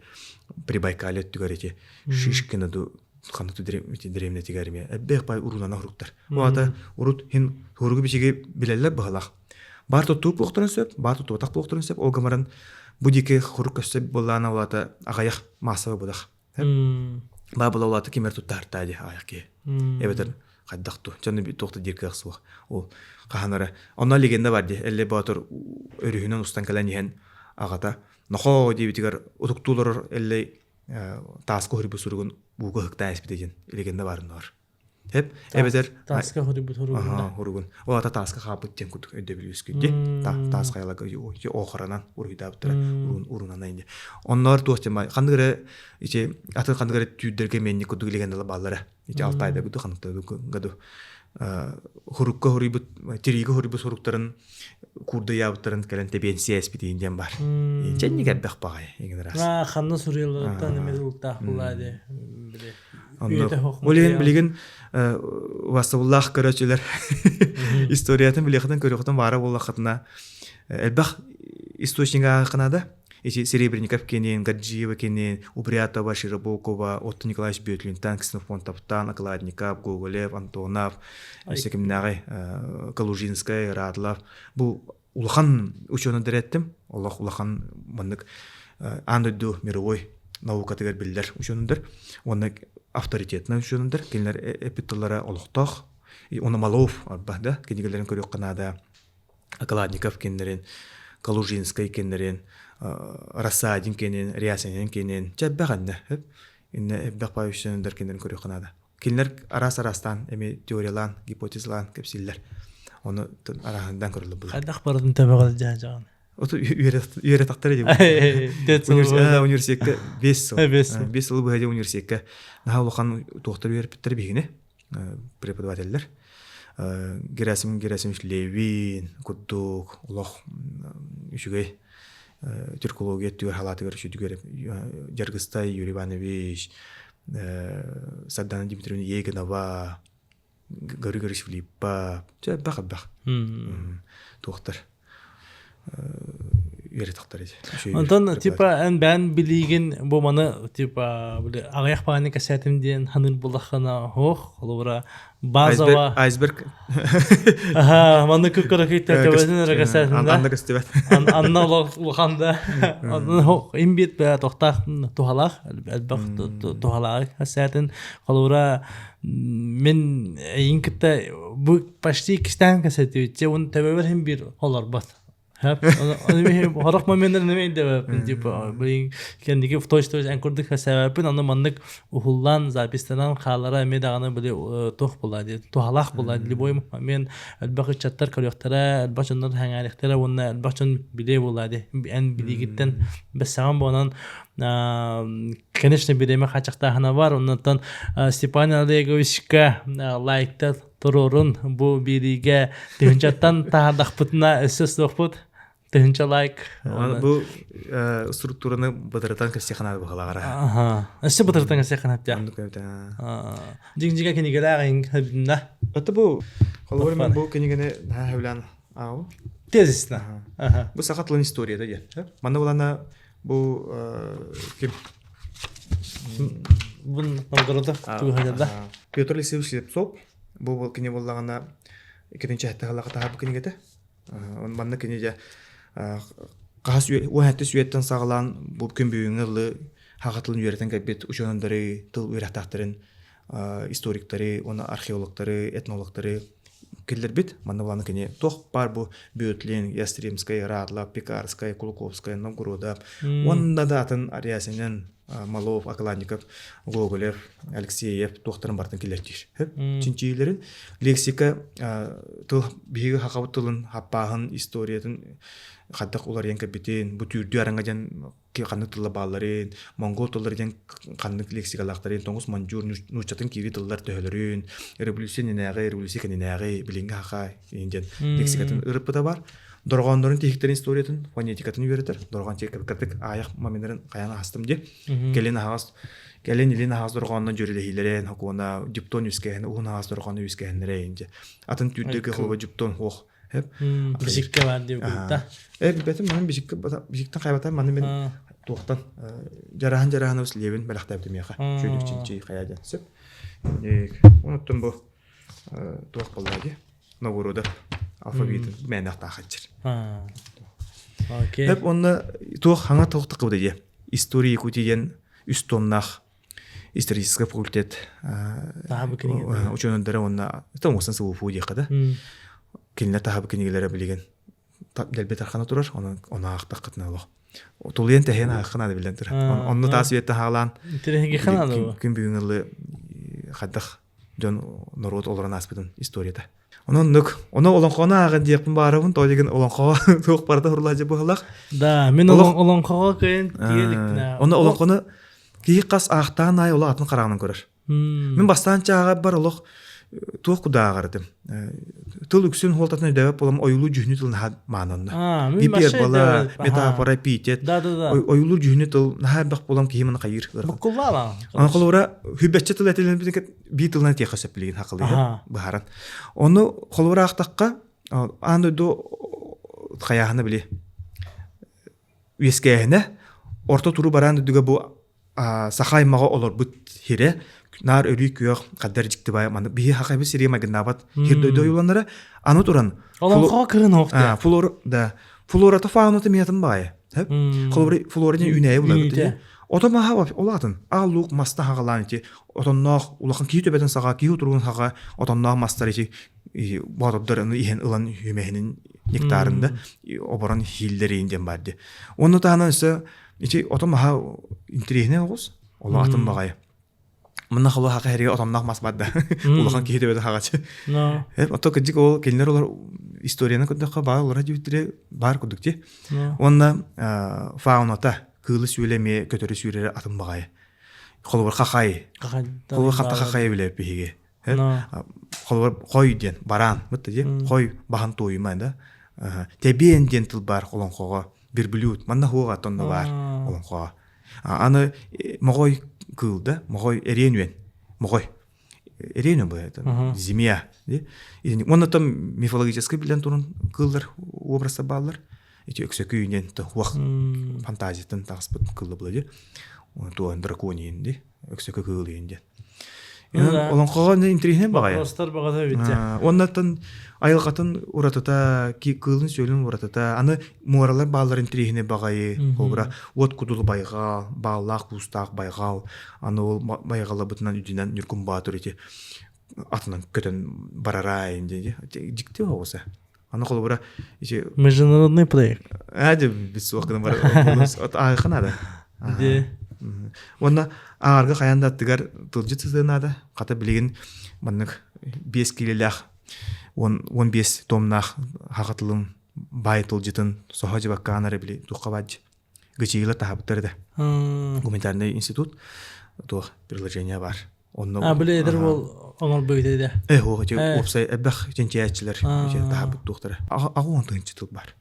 Прибайкале тугарити. Шишкина ду ханты дремне тигарме. Бек бай урунана хуруктар. Оата урут хин хуругу бичиге билелер багалак. Барту туп октурун сөп, барту тотак октурун сөп, огамаран будике хурук көсөп болана олата агаяк масабы будак. Ба була олата кемер туттартади аяки. Эбетер кайдакту. Жаны бит токта диркек суак. Ол каханара. Онна легенда бар ди. Элле батыр өрүнөн устан калан иһен агата. Нохо дибитигер утуктулар элле таско хөрбү сургун буга хыкта эспитеген легенда барындар. Хеп эбетер таска хөрбү хургун. О ата таска хапыт тен кут өдө билүскүдү. Таска ялага жо охаранан урыйдаптыр. Урунана инде. Оннар туостема кандыгыра ичи аты кандыгыра түйдерге менни кутуг легендалар баллары. Ичи Алтайда куту ханыкта гаду. Хурукка хурибут тириге хурибут хуруктарын курда ябыттарын келен тебенсия эспитинден бар. Женниге бек багай эгенерас. Ханны сурыялыктан эмелуктак булады. Олен билген васыллах көрөчүлөр историятын билехтен көрөктөн бара боллакытына элбах источнига канада эти Серебренников кенен, Гаджиева кенен, Упрятова, Широбокова, Отто Николаевич Бетлин, Ксенофон Таптан, Окладников, Гоголев, Антонов, Секимнагай, Калужинская, Радлов. Бу улахан ученый диреттим, Аллах улахан маннык андыду мировой наукатыгар билдер ученыдыр. Онны авторитетный ученыдыр. Келер эпиталлары Аллахтах, оны Малов да, кенегелерин көрөк канада, Окладников кенерин, Калужинская кенерин, Рассадин кенен, Рясенен кенен, жаббаганна. Инне бакпай ученыдыр кенерин көрөк канада. Келер арас-арастан эми теориялан, гипотезалан кепсиллер. Оны араһындан көрүлүп булар. Кайдак бардым табагал жаажаган. Ото үйрө тактары деп. Университетке 5 жыл быһа университетке. Нахалухан доктор үйрөп биттер бигине. Преподавательлер. Герасимович Левин, Куддук, Улох, Ишугей, тюркология тюр халатыгар шүдүгер Жаргыстай Юрий Иванович, Сардана Дмитриевна Егонова, Григорий Филиппа, бах. Туохтар. Онтон типа бән билеген бу маны типа агаяк баганы касәтимден ханын булахына хох олора базова айсберг маны күкөрөкөйтө төбөдөн рагасатында анна кастебат анна лоханда хох имбит бә тохтак тухалак албак тухалак касәтен олора мен инкетте бу почти кистан касәтүче он төбөбөр хим бир олар бат Хорох моментер немейді бәпін, кендеге фтойш-тойш әнкөрдік сәбәпін, аны маннык ухуллан, запистанан қалара әмедағаны біле тоқ болады, тухалақ болады. Любой момент әлбақы чаттар көліқтара, әлбақ жондар хәңәріқтара, онына әлбақ жон біле болады. Ән білегіттен біз саған болынан, конечно, береме қачақтағына бар, оннан Степан Олеговичка лайкта тұрырын бұл береге түхінчаттан тағадақ бұтына өсіс доқпыт. Тыгынча лайк. Бу структураны бытыртан кырсыханат багалара. Эссе бытыртан кырсыханат я. Жиңжига кенигелерин хабинда. Аты бу холор мен бу кенигене хавлан ау. Тезисна. Бу сакатлын история да я. Манда булана бу ким бун Новгородда тугайда. Петр Алексеевич Лепсов бу кене буллагана экинчи хаттагала табы кенигете. Он манда кенеже Қағас өйәтті сүйеттен сағылан бұл күн бүйіңілі хағатылын үйеретін кәбет ұшонындары, тыл үйрақтақтарын, историктары, оны археологтары, этнологтары келдер бет. Манда бұланы кене тоқ бар бұл Бөтлин, Ястремская, Радла, Пекарская, Кулуковская, Новгорода. Онда да атын Ариясинен, Малов, Акаланников, Гоголев, Алексеев, тоқтарын бартын келер дейш. Чинчийлерін лексика тыл бейгі хақабы тылын хаппағын историятын Хаддак улар янка битен, бу түрдү араңгажан канды тылла балларын, монгол тыллар ян канды лексикалактарын, тоңус манжур нучатын кири тыллар төһөлөрүн, революция ненеге, революция кенеге билинге хака инден лексикатын ырыппыта бар. Доргондорун техниктерин историятын, фонетикатын үйрөтөр. Доргон техникатык аяк моменттерин каяна астым де. Келен илин агас доргоннон жөрүлөһилерен, хокуна диптон үскәһен, угун агас доргонны үскәһенләре инде. Атын түрдөгө хова диптон хох. Бишикке бар деп та. Бетим мен бишиктен кайбатам, мен туктан жарахан өслебин балактай битмияка. Чөйдүкчинчи каядан сөп. Уnuttум бу тук болдуги. Новгорода алфавитин мен акта хачыр. Окей. Хеп онна тук хаңа туктук кыбды. История күтеген үстомнах исторический факультет. Табы книга. Учёндар онна томосын суу фуди када. Кинлер табы книгелери билген. Делбет аркана турар, она акта кытна лох. Тулен тehen акына да билен тур. Онны тасвиетте халан. Интереге ханады. Күн бүгүнгүлө хаддах жон народ олорун аспытын историяда. Оны олонкона агын жекпин барыбын, то деген олонкого тук барда хурлажы булак. Да, мен олонкого кыйын тиелик. Оны олонкону кийкас актан ай ола атын карагынан көрөр. Мен бастан чага бар олох тук кудагардым. Тыл үксүн холтатын өдөп болом оюлу жүхнү тыл маанында. Бипер бала метафора питет. Оюлу жүхнү тыл нахабак болом кийимин кайыр. Букулала. Анколора хүбәтче тыл этелен би тылдан техасып билген хакылы бахаран. Оны колора актакка анда до каяхны биле. Үескәһенә орта туру баран дүгә бу сахаймага олор бут хире нар өрүй күйөк каддар жиктибай маны бии хакайбы сирия магнабат хирдөйдө юланнара аны туран олонкого кырын окта флора фауната метин бай флоридин үнәйе булат отома хава олатын алук маста хагаланти отоннох улакын кий төбөтөн сага кий тургун хага отоннох мастарычы бадыдарын ихен ылан хүмехинин нектарында оборон хиллеринден барды оны таанысы ичи отома ха интерехне огус олатын багай Мына хало хака херге отомнак масбадда. Улахан кийде беде хагачы. Ото кыжык ол келнер олар историяны көддөккө баалар жибитире бар көдүкти. Онна фауната кылы сүйлеме көтөрү сүйлере атын багай. Колбор хакай. Колбор хатта хакай биле биге. холор хой ден баран мытты же хой бахан тойма да тебен ден тыл бар колонхого бир блюд манна хуга тонна бар колонхого аны могой кыл да могой эренвен могой эренвен бу это зимия де и онна там мифологический билен турун кылдар образда баллар эти өксөкүйүнен уак фантазиятын тагыспыт кылды бул же туан драконин де өксөкө кылыйын де олонхого интригне багая Вопростар багата битте. Оннаттан айылгатын уратата ки кылын сөйлөн уратата аны муаралар баалар интригне багайы колбура от кудул байга баалак устак байгал аны ол байгала бытынан үдүнөн нүркүн баатыр эти атынан көтөн барарайын деди жикте болса аны колбура ичи Международный проект. аде бис уакытын бар айханада Де. Онна аарга каяндаттыгар тылжы тызынада ката билеген маннык 5 килелях 15 томнах хакатылым бай тылжытын сохажы бакканары били тухабач гычыйла тахаптырды гуманитарный институт то приложение бар онно Биледер бол оңор бөйдеде. о опсай эббах жентиячилер тахабыт тухтара агуун тынчытыл бар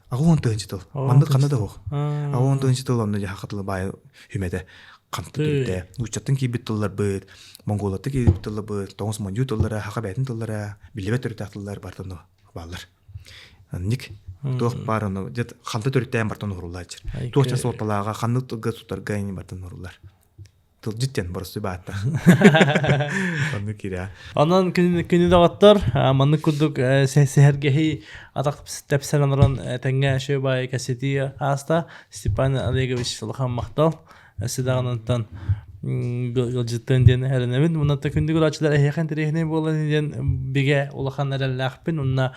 агуун тынчытыл манды канада хо агуун тынчытыл онно хакатылы бай хүмете канты битте учаттын кибит тыллар быт монголотты кибит тыллар быт тоңус монжу тыллара хакабатын тыллара билебе төртактылар бартыны баллар ник тох барыны дет канты төрттен бартын уруллачыр тохча соталага канны тыгы сутарга ини бартын уруллар тыл життен барысы баатта анны киря Анан күнү дагаттар манны курдук сехергеhi атак тепселанран тенге шөбай касети аста Степан Олегович Лохан мактал седагынтан гылжыттын ден эренебин мунатта күндүк ачылар эхен терехне болан ден биге улахан эреллахпин унна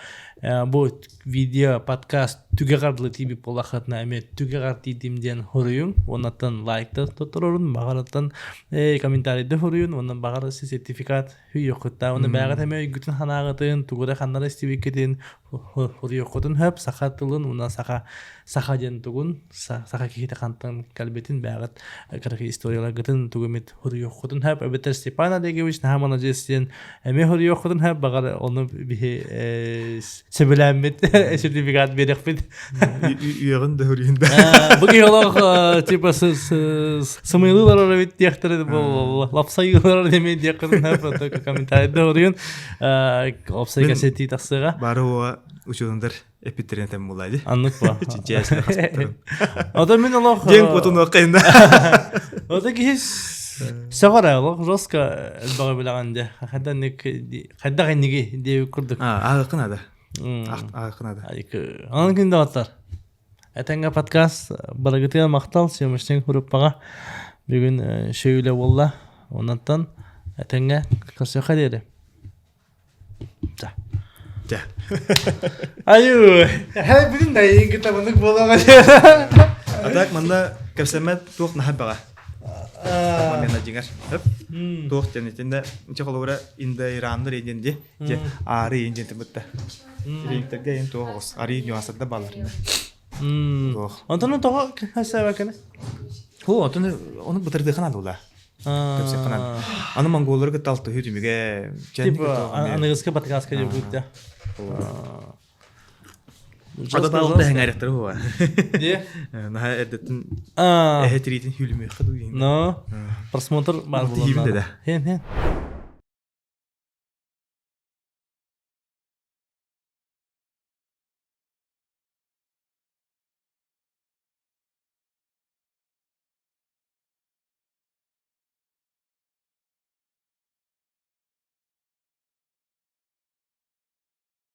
бу видео подкаст түге кардылы тиби болахатна эме түге карти димден хоруюн онаттан лайкты тоторорун багараттан комментарийде хоруюн ондан багары сертификат хүйөкүтта оны багат эме үгүтүн ханагытын тугура ханнара стибикетин хоруюкутун хөп сахатылын уна саха ден тугун саха кихите кантын калбетин багат карахи историялар гытын тугумет хоруюкутун хөп эбетер Степан Олегович нахамана жестен эме хоруюкутун хөп багары оны бихи себелемет сертификат берекпит. Үйөгөн да хүрүндө. Буги олох типа сымыйлылар бит дияктырды бул лапсайылар деме диякырын комментарийде өрүн опсай касети тасыга. Баруу учундар эпитерен тем булайды. Аннык ба. Чечесин хастырым. Ада мен олох Ден котун окайында. Ада кис сагара олох роска бага билаганде. Хадда гайниги деп курдук. Агыкынада. Агыкынада. Айкы. Анан күндө аттар. Этенге подкаст барагытыга мактал сөмүштен группага бүгүн шөйлө болла. Онаттан этенге кырсыка деди. За. Ja. Аю, бүгүн да эң китабындык болгон. Атак мында кепсемет тук нахабага. Мамена жиңер. Тук тенетинде чакалура инде Иранды регенде же ары инженте бутта. Регенде эн тугус. Ары нюансында балар. Антон тога хасаба кene. Хо, антон оны бутырды канал ула. Кепсе канал. Аны монголорга талты хүтүмүгө Типа аныгызга подкастка деп бүтте. Адаталды хәңәрәктер хуа. Де? Наһа әдәтен Э тритин хүлүмө хәдү. Но, просмотр бар булган. Тивимде дә. Хен.